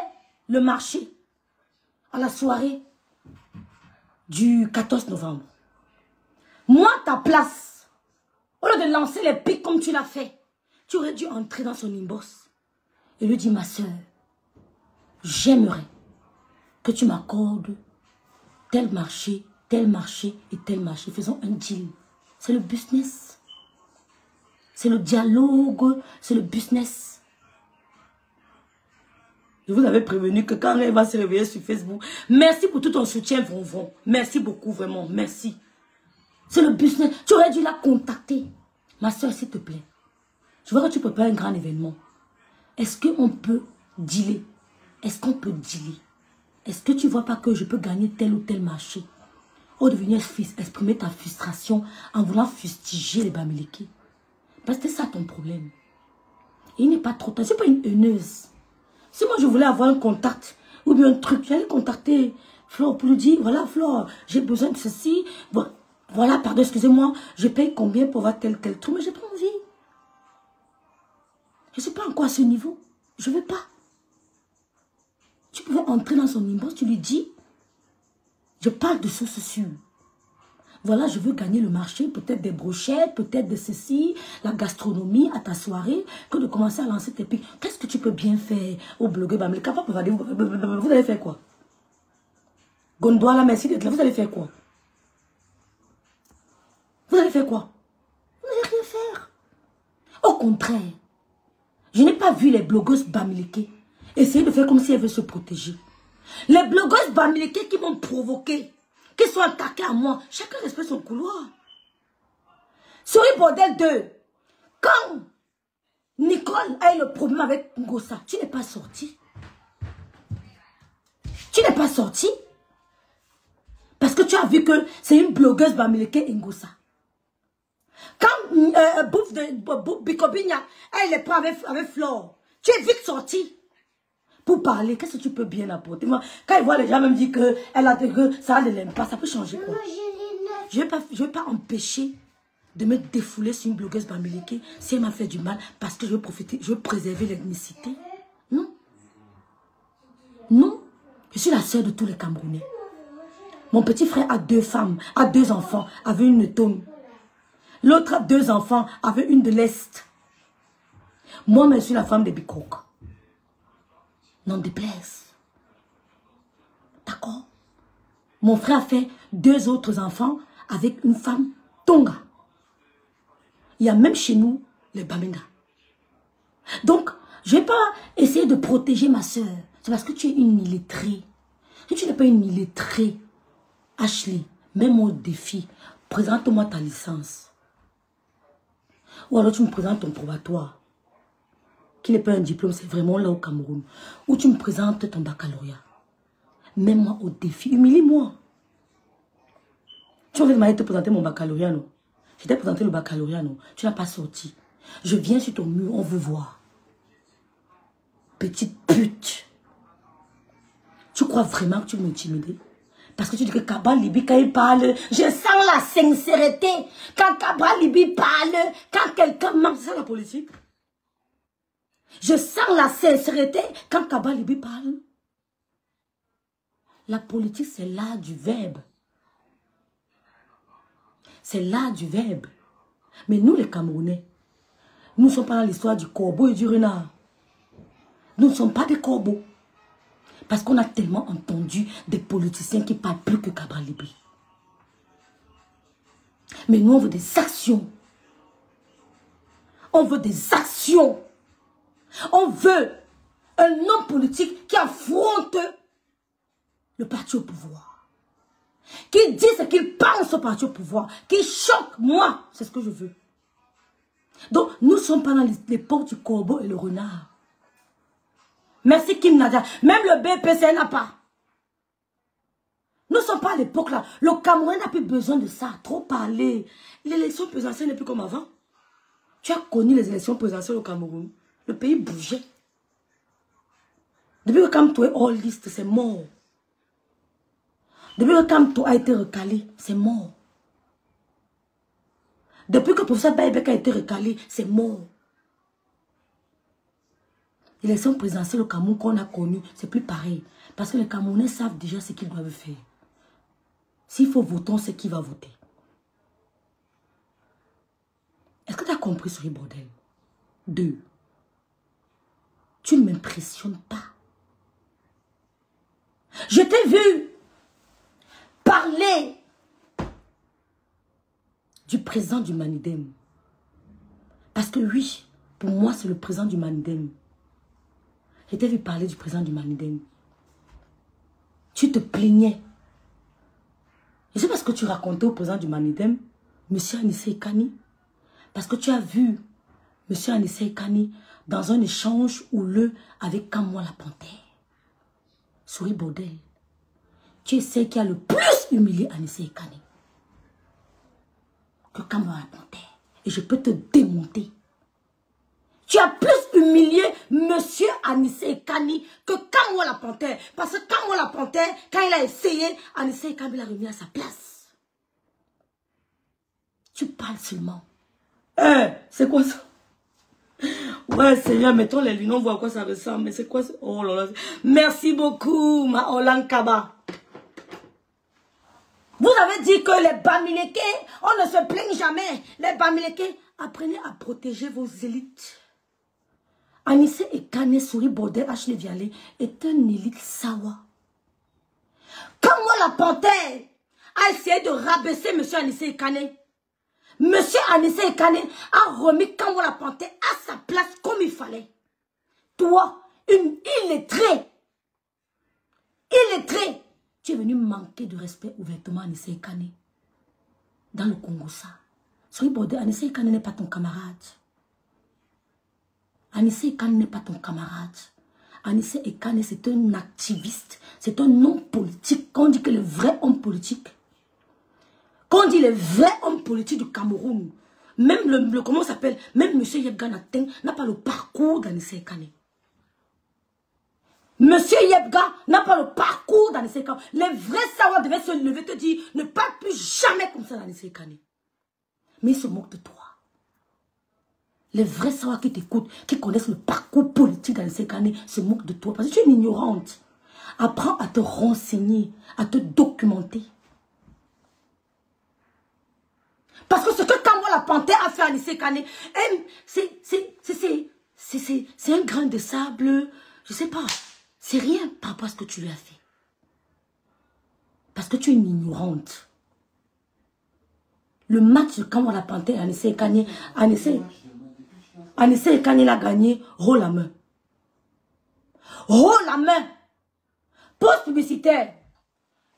le marché à la soirée du 14 novembre. Moi, ta place, au lieu de lancer les pics comme tu l'as fait, tu aurais dû entrer dans son inbox et lui dire, ma soeur, j'aimerais que tu m'accordes tel marché et tel marché. Faisons un deal. C'est le business. C'est le dialogue. C'est le business. Je vous avais prévenu que quand elle va se réveiller sur Facebook, merci pour tout ton soutien, Vonvon. Merci beaucoup, vraiment. Merci. C'est le business. Tu aurais dû la contacter. Ma soeur, s'il te plaît. Je vois que tu prépares un grand événement. Est-ce qu'on peut dealer? Est-ce qu'on peut dealer? Est-ce que tu ne vois pas que je peux gagner tel ou tel marché? Ou de venir exprimer ta frustration en voulant fustiger les Bamileke. Parce que c'est ça ton problème. Et il n'est pas trop tard. Je ne suis pas une haineuse. Si moi je voulais avoir un contact ou bien un truc, j'allais contacter Flore pour lui dire, voilà Flore, j'ai besoin de ceci. Bon, voilà, pardon, excusez-moi, je paye combien pour avoir tel truc, mais j'ai pas envie. Je ne suis pas encore à ce niveau. Je ne veux pas. Tu pouvais entrer dans son inbox, tu lui dis, je parle de sources sûres. Voilà, je veux gagner le marché, peut-être des brochettes, peut-être de ceci, la gastronomie à ta soirée, que de commencer à lancer tes pics. Qu'est-ce que tu peux bien faire au blogueur? Vous allez faire quoi? Gondouala, merci d'être là. Vous allez faire quoi? Vous allez faire quoi? Vous n'allez rien faire. Au contraire, je n'ai pas vu les blogueuses bamileke essayer de faire comme si elles veulent se protéger. Les blogueuses bamileke qui m'ont provoqué, qui sont attaquées à moi, chacun respecte son couloir. Souris Bordel 2, quand Nicole a eu le problème avec Ngossa, tu n'es pas sorti. Tu n'es pas sorti. Parce que tu as vu que c'est une blogueuse bamileke Ngossa. Quand Bouffe de Bikobigna, elle est pas avec Flore, tu es vite sorti pour parler. Qu'est-ce que tu peux bien apporter? Moi, quand ils voient les gens même dire que ça ne l'aime pas, ça peut changer quoi? Je ne vais pas empêcher de me défouler sur une blogueuse bamileke si elle m'a fait du mal parce que je veux préserver l'ethnicité. Non. Non. Je suis la sœur de tous les Camerounais. Mon petit frère a 2 femmes, a 2 enfants, avait une tonne. L'autre a 2 enfants, avait une de l'Est. Moi, je suis la femme de Bikok. N'en déplaise. D'accord? Mon frère a fait 2 autres enfants avec une femme Tonga. Il y a même chez nous les Bamenga. Donc, je ne vais pas essayer de protéger ma soeur. C'est parce que tu es une illettrée. Si tu n'es pas une illettrée, Ashley, mets-moi au défi. Présente-moi ta licence. Ou alors tu me présentes ton probatoire. Qui n'est pas un diplôme, c'est vraiment là au Cameroun. Ou tu me présentes ton baccalauréat. Mets-moi au défi. Humilie-moi. Tu m'avais te présenter mon baccalauréat, non? Je t'ai présenté le baccalauréat, non? Tu n'as pas sorti. Je viens sur ton mur, on veut voir. Petite pute. Tu crois vraiment que tu m'intimides? Parce que tu dis que Cabral Libi, quand il parle, je sens la sincérité. Quand Cabral Libi parle, quand quelqu'un ment, c'est ça la politique. Je sens la sincérité quand Cabral Libi parle. La politique, c'est l'art du verbe. C'est l'art du verbe. Mais nous, les Camerounais, nous ne sommes pas dans l'histoire du corbeau et du renard. Nous ne sommes pas des corbeaux. Parce qu'on a tellement entendu des politiciens qui parlent plus que Cabral Libi. Mais nous, on veut des actions. On veut des actions. On veut un homme politique qui affronte le parti au pouvoir. Qui dit ce qu'il pense au parti au pouvoir. Qui choque moi. C'est ce que je veux. Donc, nous ne sommes pas dans l'époque du corbeau et le renard. Merci Kim Nadia. Même le BPC n'a pas. Nous ne sommes pas à l'époque là. Le Cameroun n'a plus besoin de ça. Trop parler. L'élection présidentielle n'est plus comme avant. Tu as connu les élections présidentielles au Cameroun. Le pays bougeait. Depuis que Kamto est hors liste, c'est mort. Depuis que Kamto a été recalé, c'est mort. Depuis que le professeur Baïbek a été recalé, c'est mort. L'élection présidentielle au Cameroun qu'on a connue, c'est plus pareil. Parce que les Camerounais savent déjà ce qu'ils doivent faire. S'il faut voter, on sait qui va voter. Est-ce que tu as compris ce bordel? 2. Tu ne m'impressionnes pas. Je t'ai vu parler du président du Manidem. Parce que oui, pour moi, c'est le président du Manidem. Je t'ai vu parler du président du Manidem. Tu te plaignais. Je sais pas ce que tu racontais au président du Manidem, M. Anissé Kani. Parce que tu as vu M. Anissé Kani dans un échange houleux avec Kamwa la Panthère. Souris Bordel. Tu es celle qui a le plus humilié Anissé Kani. Que Kamwa la Panthère. Et je peux te démonter. Tu as plus humilié Monsieur Anissé Kani que Kamwa la Panthère. Parce que Kamwa la Panthère, quand il a essayé, Anissé Kani l'a remis à sa place. Tu parles seulement. C'est quoi ça? Ouais, Seigneur, mettons les lunettes, on voit à quoi ça ressemble. Mais c'est quoi ça? Oh là là. Merci beaucoup, ma Olankaba. Vous avez dit que les Bamileke, on ne se plaigne jamais. Les Bamileke, apprenez à protéger vos élites. Anissé Ekane Souris Bordel H. Vialé est un élite sawa. Quand moi la panthère a essayé de rabaisser M. Anissé Ekane, M. Anissé Ekane a remis Kamwa la panthère à sa place comme il fallait. Toi, illettré, tu es venu manquer de respect ouvertement à Anissé Ekane. Dans le Congo, ça. Souris Bordel, Anissé Ekane n'est pas ton camarade. Anissé Ekane n'est pas ton camarade. Anissé Ekane, c'est un activiste. C'est un homme politique. Quand on dit que le vrai homme politique, quand on dit le vrai homme politique du Cameroun, même comment ça s'appelle, même M. Yebga n'a pas le parcours d'Anissé Ekane. M. Yebga n'a pas le parcours d'Anissé Ekane. Les vrais savoirs devaient se lever, te dire, ne parle plus jamais comme ça d'Anissé Ekane. Mais ils se moquent de toi. Les vrais savoirs qui t'écoutent, qui connaissent le parcours politique d'Anissé Ekane, se moquent de toi. Parce que tu es une ignorante. Apprends à te renseigner, à te documenter. Parce que ce que Kamwa la panthère a fait à Anissé Ekane, c'est un grain de sable, je sais pas. C'est rien par rapport à ce que tu lui as fait. Parce que tu es une ignorante. Le match de Kamwa la panthère et Anissé Ekane, Anissé Ekane l'a gagné, haut la main. Haut la main. Pause publicitaire.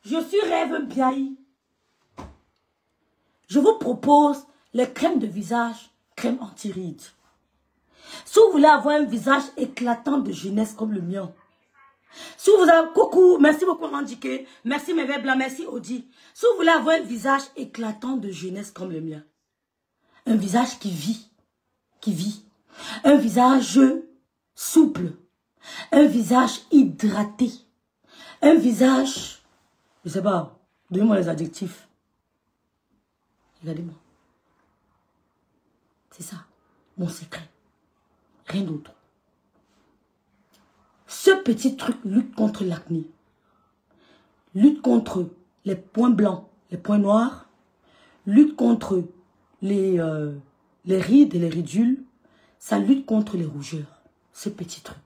Je suis Rêve Biaï. Je vous propose les crèmes de visage, crème anti-rides. Si vous voulez avoir un visage éclatant de jeunesse comme le mien. Si vous avez... Coucou, merci beaucoup Randiké. Merci mes verres blancs, merci Audi. Si vous voulez avoir un visage éclatant de jeunesse comme le mien. Un visage qui vit. Un visage souple. Un visage hydraté. Un visage... Je sais pas, donnez-moi les adjectifs. Regardez-moi. C'est ça, mon secret. Rien d'autre. Ce petit truc lutte contre l'acné. Lutte contre les points blancs, les points noirs. Lutte contre les rides et les ridules. Ça lutte contre les rougeurs. Ce petit truc.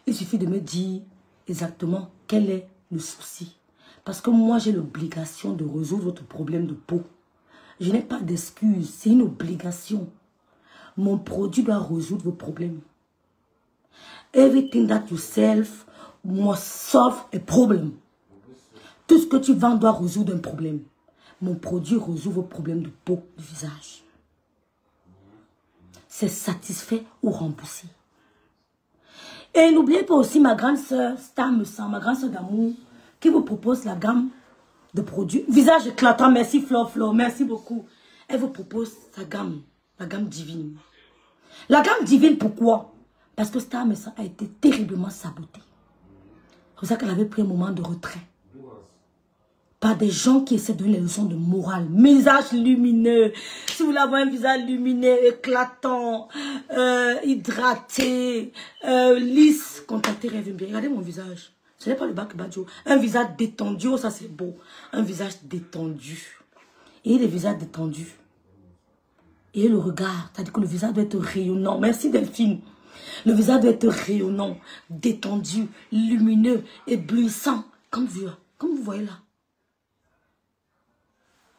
Il suffit de me dire exactement quel est le souci. Parce que moi, j'ai l'obligation de résoudre votre problème de peau. Je n'ai pas d'excuse, c'est une obligation. Mon produit doit résoudre vos problèmes. Everything that you sell must solve a problem. Tout ce que tu vends doit résoudre un problème. Mon produit résout vos problèmes de peau, de visage. C'est satisfait ou remboursé. Et n'oubliez pas aussi ma grande soeur, Star Me Sent, ma grande soeur d'amour, qui vous propose la gamme de produits. Visage éclatant, merci Flore, merci beaucoup. Elle vous propose sa gamme, la gamme divine. La gamme divine, pourquoi? Parce que Star Me Sent a été terriblement sabotée. C'est pour ça qu'elle avait pris un moment de retrait. Par des gens qui essaient de donner les leçons de morale. Visage lumineux. Si vous voulez avoir un visage lumineux, éclatant, hydraté, lisse, contactez Rêve Bien. Regardez mon visage. Ce n'est pas le bac badjo. Un visage détendu, oh, ça c'est beau. Un visage détendu. Et les visages détendus. Et le regard, c'est-à-dire que le visage doit être rayonnant. Merci Delphine. Le visage doit être rayonnant, détendu, lumineux, éblouissant. Comme vous voyez là.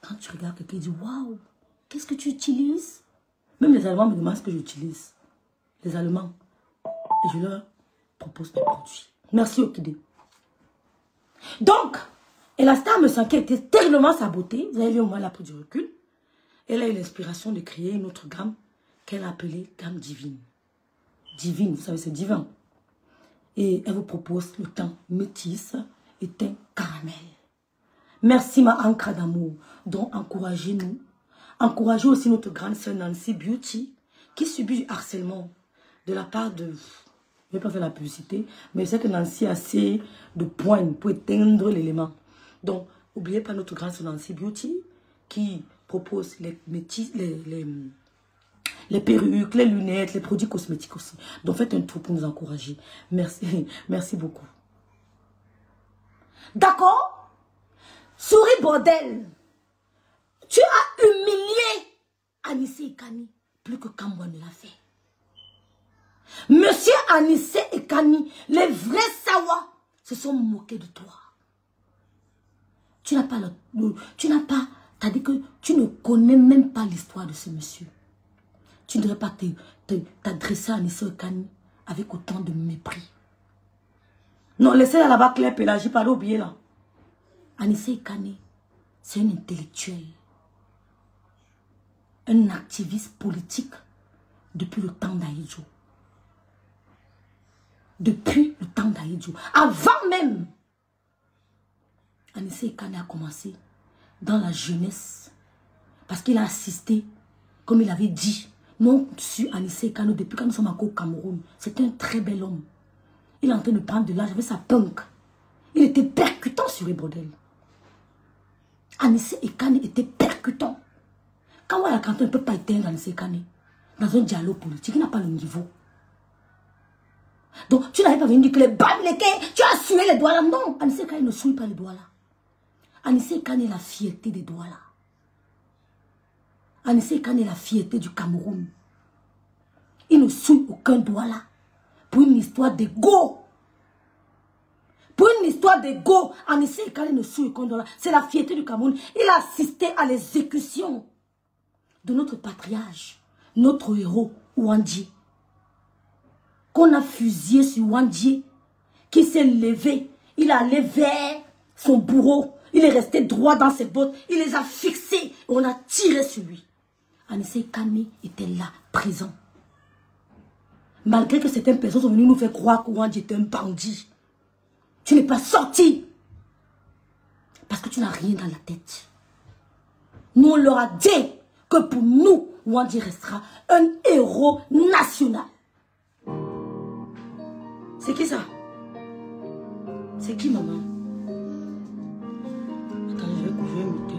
Quand tu regardes quelqu'un, tu dis waouh, qu'est-ce que tu utilises? Même les Allemands me demandent ce que j'utilise. Les Allemands. Et je leur propose des produits. Merci Okide. Donc, et la Star Me Sent qui a été terriblement sabotée. Vous avez vu au moins, elle a pris du recul. Elle a eu l'inspiration de créer une autre gamme qu'elle a appelée gamme divine. Divine, vous savez, c'est divin. Et elle vous propose le teint métis et teint caramel. Merci ma ancre d'amour. Donc encouragez-nous. Encouragez aussi notre grande sœur Nancy Beauty qui subit du harcèlement de la part de... Je ne vais pas faire la publicité, mais je sais que Nancy a assez de points pour éteindre l'élément. Donc, n'oubliez pas notre grande sœur Nancy Beauty qui propose les métis, les perruques, les lunettes, les produits cosmétiques aussi. Donc faites un tour pour nous encourager. Merci, merci beaucoup. D'accord? Souris Bordel. Tu as humilié Anissé Ekani plus que Kambouan ne l'a fait. Monsieur Anissé Ekani, les vrais Sawa se sont moqués de toi. Tu n'as pas t'as dit que tu ne connais même pas l'histoire de ce monsieur. Tu ne devrais pas t'adresser à Anissé Ekani avec autant de mépris. Non, laissez là-bas Claire Pélagie, pas oublier là. Anissé Ekani, c'est un intellectuel. Un activiste politique depuis le temps d'Aïdjo. Depuis le temps d'Aïdjo. Avant même, Anissé Ekani a commencé dans la jeunesse. Parce qu'il a assisté, comme il avait dit, non sur Anissé Ekani depuis quand nous sommes encore au Cameroun. C'était un très bel homme. Il est en train de prendre de l'âge avec sa punk. Il était percutant sur les bordels. Anissé Ekani était percutant. Quand on a canté, on ne peut pas éteindre Anissé Ekani dans un dialogue politique. Il n'a pas le niveau. Donc, tu n'avais pas venu dire que les bam, les quais, tu as sué les doigts là. Non, Anissé Ekani ne souille pas les doigts là. Anissé Ekani est la fierté des doigts là. Anissé Ekani est la fierté du Cameroun. Il ne souille aucun doigt là. Pour une histoire d'ego. Pour une histoire d'ego, Anissé Ekani ne souille aucun doigt là. C'est la fierté du Cameroun. Il a assisté à l'exécution de notre patriarche, notre héros, Ouandji. Qu'on a fusillé sur Ouandji, qui s'est levé. Il est allé vers son bourreau. Il est resté droit dans ses bottes. Il les a fixés. Et on a tiré sur lui. Anissé Ekani était là, présent. Malgré que certaines personnes sont venues nous faire croire qu'Ouandji était un bandit. Tu n'es pas sorti. Parce que tu n'as rien dans la tête. Nous, on leur a dit que pour nous, Ouandji restera un héros national. C'est qui ça? C'est qui, maman? Attends, je vais couvrir le thé.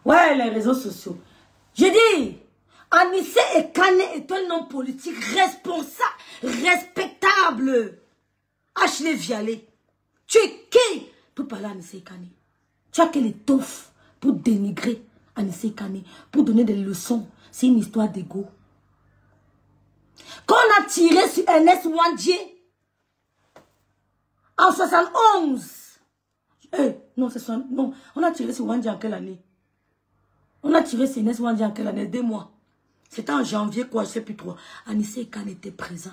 Ouais, les réseaux sociaux. J'ai dit, Anissé Ekani est un homme politique responsable, respectable. Ashley Vialé, tu es qui pour parler à Anissé Ekani? Tu as quelle étoffe pour dénigrer Anissé Ekani, pour donner des leçons? C'est une histoire d'ego. Quand on a tiré sur Ernest Ouandji en 71, non, non, on a tiré sur Ouandji en quelle année? On a tiré sur Ernest Ouandji en quelle année? 2 mois. C'était en janvier, quoi, je ne sais plus trop. Anissé Ekani était présent.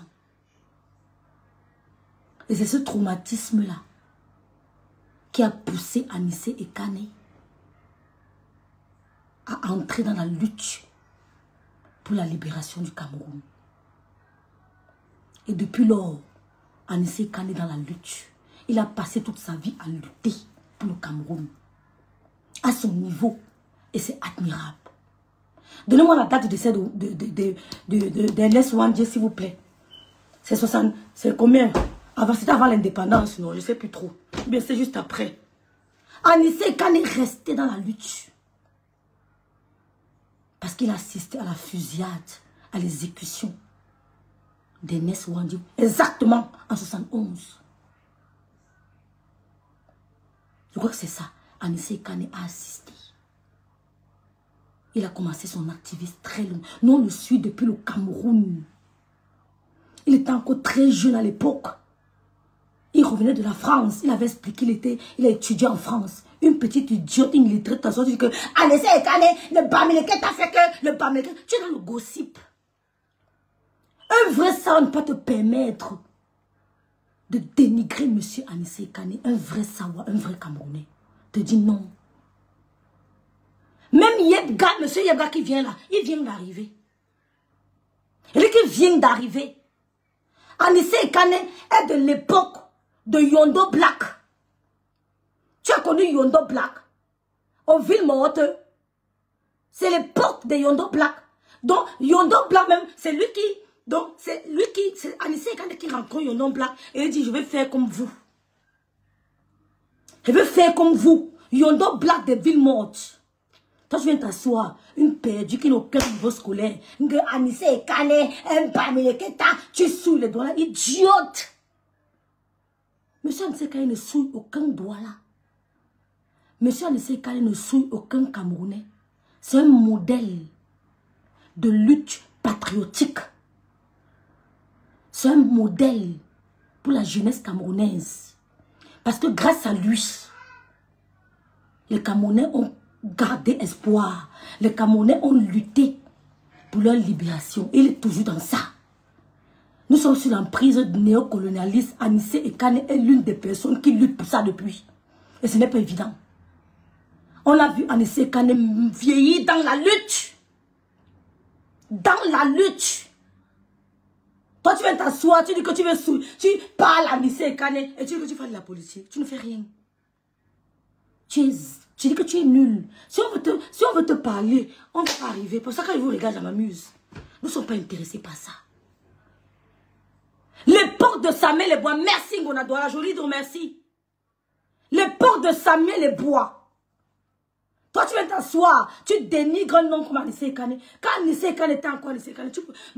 Et c'est ce traumatisme-là qui a poussé Anissé Ekani à entrer dans la lutte pour la libération du Cameroun. Et depuis lors, Anissé Ekani est dans la lutte. Il a passé toute sa vie à lutter pour le Cameroun. À son niveau. Et c'est admirable. Donnez-moi la date de décès d'Ernest Ouandji, s'il vous plaît. C'est 60... C'est combien? C'était avant l'indépendance, non? Je ne sais plus trop. Bien, c'est juste après. Anissé Ekani est resté dans la lutte. Parce qu'il a assisté à la fusillade, à l'exécution d'Ernest Ouandji. Exactement en 71. Je crois que c'est ça. Anissé Ekani a assisté. Il a commencé son activisme très long. Nous, on le suit depuis le Cameroun. Il était encore très jeune à l'époque. Il revenait de la France. Il avait expliqué, il a étudié en France. Une petite idiote, une illettrée, t'as sorti que Anissé Ekane, le Bamileke t'a fait que le Bamileke. Tu es dans le gossip. Un vrai savant ne peut pas te permettre de dénigrer monsieur Anissé Ekane. Un vrai savoir, un vrai Camerounais. Te dit non. Même Yebga, monsieur Yebga qui vient là, il vient d'arriver. Il dit qu'il vient d'arriver. Anissé Ekane est de l'époque de Yondo Black. Tu as connu Yondo Black au Ville-Morte. C'est l'époque de Yondo Black. Donc, Yondo Black même, c'est lui qui... Donc, c'est lui qui... C'est Anissé Ekane qui rencontre Yondo Black. Et il dit, je vais faire comme vous. Je vais faire comme vous. Yondo Black de Ville-Morte. Toi, tu viens t'asseoir, une perdue qui n'a aucun niveau scolaire. Anissé Ekane, un Bamileketa, tu souilles les doigts là. Idiote! Monsieur Anissé Ekane ne souille aucun doigt là. Monsieur Anissé Ekane ne souille aucun Camerounais. C'est un modèle de lutte patriotique. C'est un modèle pour la jeunesse camerounaise. Parce que grâce à lui, les Camerounais ont gardé espoir. Les Camerounais ont lutté pour leur libération. Il est toujours dans ça. Nous sommes sous l'emprise néocolonialiste. Anissé Ekane est l'une des personnes qui luttent pour ça depuis. Et ce n'est pas évident. On a vu Anissé Ekane vieillir dans la lutte. Dans la lutte. Toi, tu viens t'asseoir, tu dis que tu veux souiller. Tu parles à Anissé Ekane et tu dis que tu fais de la politique. Tu ne fais rien. Tu dis que tu es nul. Si on veut te parler, on ne va pas arriver. Pour ça, quand je vous regarde, je m'amuse. Nous ne sommes pas intéressés par ça. L'époque de Samuel Les Bois. Merci, Ngonadola. Joli donc merci. L'époque de Samuel Les Bois. Toi, tu viens t'asseoir. Tu dénigres un nom comme Anissé Ekane. Quand Anissé Ekane était encore Anissé Ekane,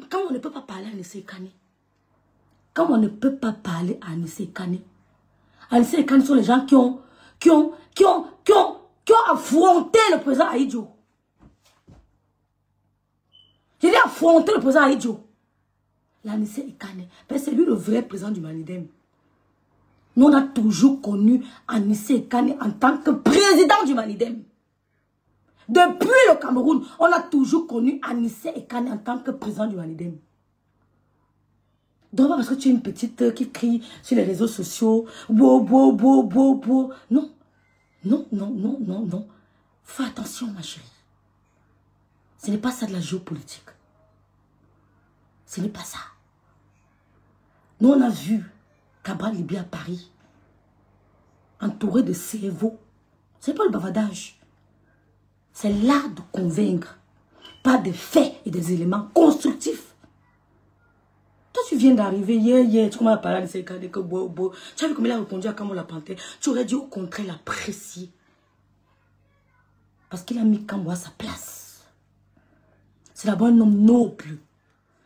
quand on ne peut pas parler à Anissé Ekane. Quand on ne peut pas parler à Anissé Ekane. Anissé Ekane sont les gens qui ont affronté le président Ahidjo. J'ai dit affronter le président Ahidjo. L'Anissé Ekane, c'est lui le vrai président du Manidem. Nous, on a toujours connu Anissé Ekane en tant que président du Manidem. Depuis le Cameroun, on a toujours connu Anissé Ekane en tant que président du Manidem. Donc, parce que tu es une petite qui crie sur les réseaux sociaux, bo. Non. Non. Fais attention, ma chérie. Ce n'est pas ça de la géopolitique. Ce n'est pas ça. Nous, on a vu Cabral Libye à Paris, entouré de cerveaux. Ce n'est pas le bavardage. C'est l'art de convaincre, pas des faits et des éléments constructifs. Toi, tu viens d'arriver hier, tu commences à parler de ces cas de que bo. Tu as vu comment il a répondu à Kamo la Panthère. Tu aurais dû au contraire l'apprécier. Parce qu'il a mis Kamo à sa place. C'est d'abord un homme noble.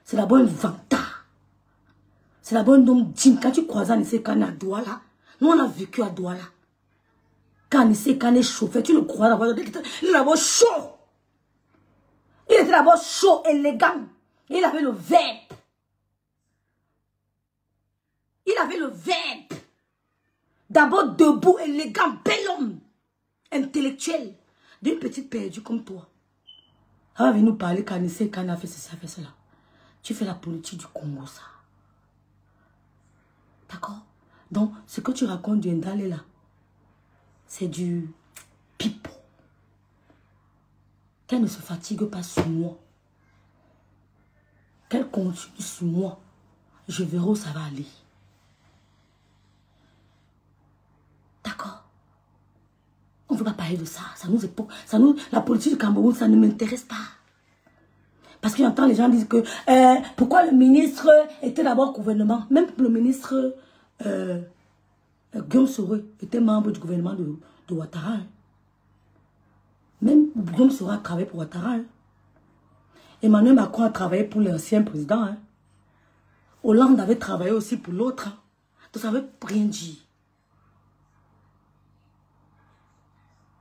C'est d'abord un vantard. C'est d'abord un homme digne. Quand tu croises Anissé Ekane à Douala, nous on a vécu à Douala. Quand Anissé Ekane est chauffé, tu le crois d'abord. Il est d'abord chaud. Il était d'abord chaud, élégant. Il avait le verbe. Il avait le verbe. D'abord debout, élégant, bel homme. Intellectuel. D'une petite perdue comme toi. Elle va venir nous parler qu'Anissé Ekane a fait ceci, a fait cela. Tu fais la politique du Congo, ça. D'accord? Donc, ce que tu racontes du Ndale là, c'est du pipeau. Qu'elle ne se fatigue pas sur moi. Qu'elle continue sur moi. Je verrai où ça va aller. D'accord? On ne veut pas parler de ça. La politique du Cameroun, ça ne m'intéresse pas. Parce que j'entends les gens dire que pourquoi le ministre était d'abord au gouvernement. Même le ministre Guillaume Soro était membre du gouvernement de Ouattara. Hein. Même Guillaume Soro a travaillé pour Ouattara. Hein. Emmanuel Macron a travaillé pour l'ancien président. Hein. Hollande avait travaillé aussi pour l'autre. Hein. Donc ça ne veut rien dire.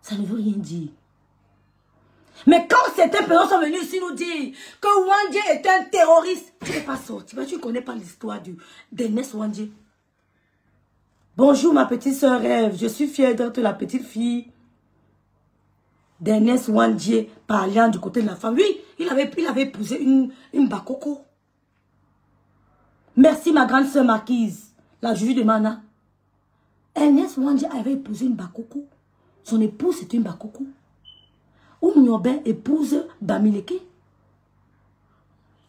Ça ne veut rien dire. Mais quand certaines personnes sont venues ici nous dire que Wandje est un terroriste, tu n'es pas sorti. Tu ne connais pas l'histoire d'Ernest Wandje. Bonjour ma petite sœur Ève. Je suis fière d'être la petite fille d'Ernest Wandje parlant du côté de la femme. Oui, il avait épousé une Bakoko. Merci ma grande sœur Marquise, la juge de Mana. Ernest Wandje avait épousé une Bakoko. Son épouse c'était une Bakoko. Oumniobe épouse Bamileke.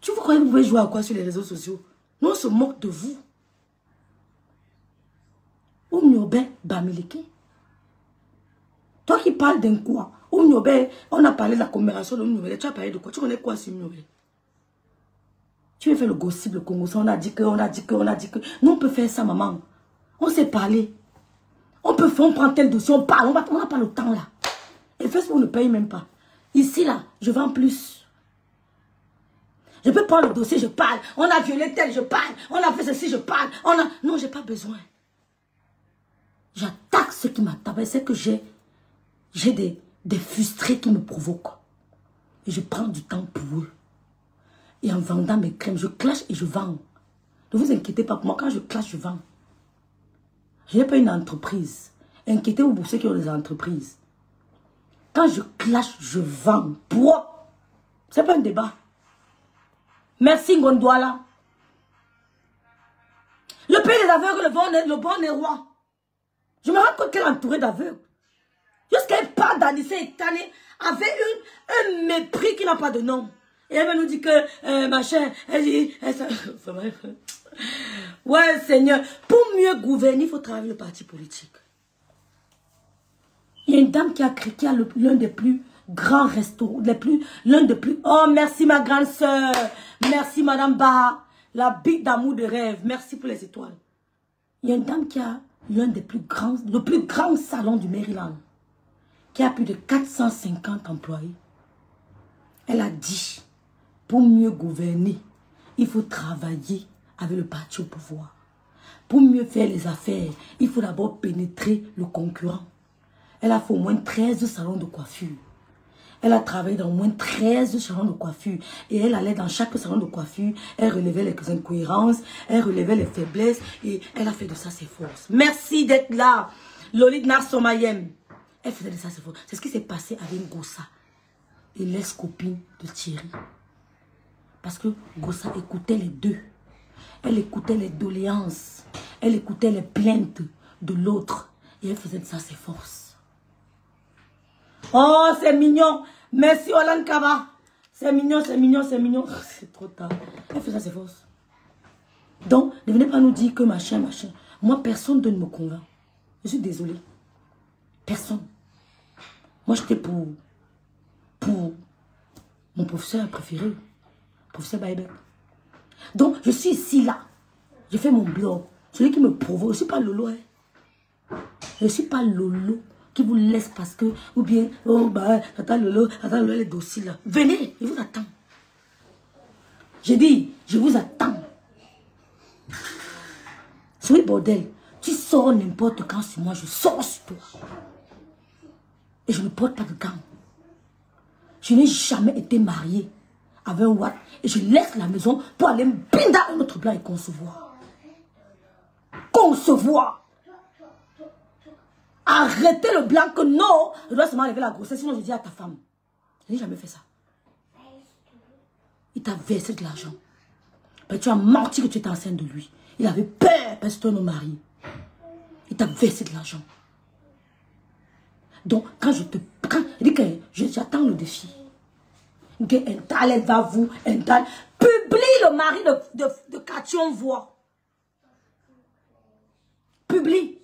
Tu vous croyez que vous pouvez jouer à quoi sur les réseaux sociaux? Nous on se moque de vous. Oumniobe Bamileke. Toi qui parles d'un quoi? Oumniobe, on a parlé de la commémoration de Oumniobe. Tu as parlé de quoi? Tu connais quoi sur Oumniobe? Tu veux faire le gossip, le Congo. On a dit que. Nous on peut faire ça maman. On s'est parlé. On peut faire, on prend tel dossier, on parle. On n'a pas le temps là. Et Facebook ne paye même pas. Ici, là, je vends plus. Je peux prendre le dossier, je parle. On a violé tel, je parle. On a fait ceci, je parle. Non, j'ai pas besoin. J'attaque ceux qui m'attaquent. C'est que j'ai des frustrés qui me provoquent. Et je prends du temps pour eux. Et en vendant mes crèmes, je clash et je vends. Ne vous inquiétez pas pour moi. Quand je clash, je vends. Je n'ai pas une entreprise. Inquiétez-vous pour ceux qui ont des entreprises. Quand je clash, je vends. C'est pas un débat. Merci Ngondouala. Le pays des aveugles, le bon est roi. Je me rends compte qu'elle est entourée d'aveugles. Jusqu'à elle part d'Anissé et Tane avait un mépris qui n'a pas de nom. Et elle va nous dire que, machin, elle dit... Ouais, Seigneur, pour mieux gouverner, il faut travailler le parti politique. Il y a une dame qui a l'un des plus grands restos, l'un des plus... Oh, merci ma grande sœur. Merci Madame Baha, la bite d'amour de rêve. Merci pour les étoiles. Il y a une dame qui a le plus grand salon du Maryland, qui a plus de 450 employés. Elle a dit, pour mieux gouverner, il faut travailler avec le parti au pouvoir. Pour mieux faire les affaires, il faut d'abord pénétrer le concurrent. Elle a fait au moins 13 salons de coiffure. Elle a travaillé dans au moins 13 salons de coiffure. Et elle allait dans chaque salon de coiffure. Elle relevait les incohérences. Elle relevait les faiblesses. Et elle a fait de ça ses forces. Merci d'être là. Lolit Narsomayem. Elle faisait de ça ses forces. C'est ce qui s'est passé avec Gossa. Et l'ex-copine de Thierry. Parce que Gossa écoutait les deux. Elle écoutait les doléances. Elle écoutait les plaintes de l'autre. Et elle faisait de ça ses forces. Oh, c'est mignon. Merci, Olan Kaba. C'est mignon, c'est mignon, c'est mignon. C'est trop tard. Elle fait ça, c'est fausse. Donc, ne venez pas nous dire que machin, machin. Moi, personne ne me convainc. Je suis désolée. Personne. Moi, j'étais pour mon professeur préféré. Professeur Baïbek. Donc, je suis ici, là. Je fais mon blog. Celui qui me provoque. Je ne suis pas Lolo. Hein. Je ne suis pas Lolo. Qui vous laisse parce que, ou bien, oh bah, attends Lolo, les dossiers là. Venez, je vous attends. J'ai dit, je vous attends. Souris bordel, tu sors n'importe quand sur moi, je sors sur toi. Et je ne porte pas de gants. Je n'ai jamais été mariée avec un Watt et je laisse la maison pour aller me binder à un autre blanc et concevoir. Concevoir. Arrêtez le blanc que non, je dois seulement enlever la grossesse, sinon je dis à ta femme. Je n'ai jamais fait ça. Il t'a versé de l'argent. Tu as menti que tu étais enceinte de lui. Il avait peur parce que tu es un mari. Il t'a versé de l'argent. Donc, quand je dis que j'attends le défi. Elle va vous, publie le mari de Cathy, on voit. Publie.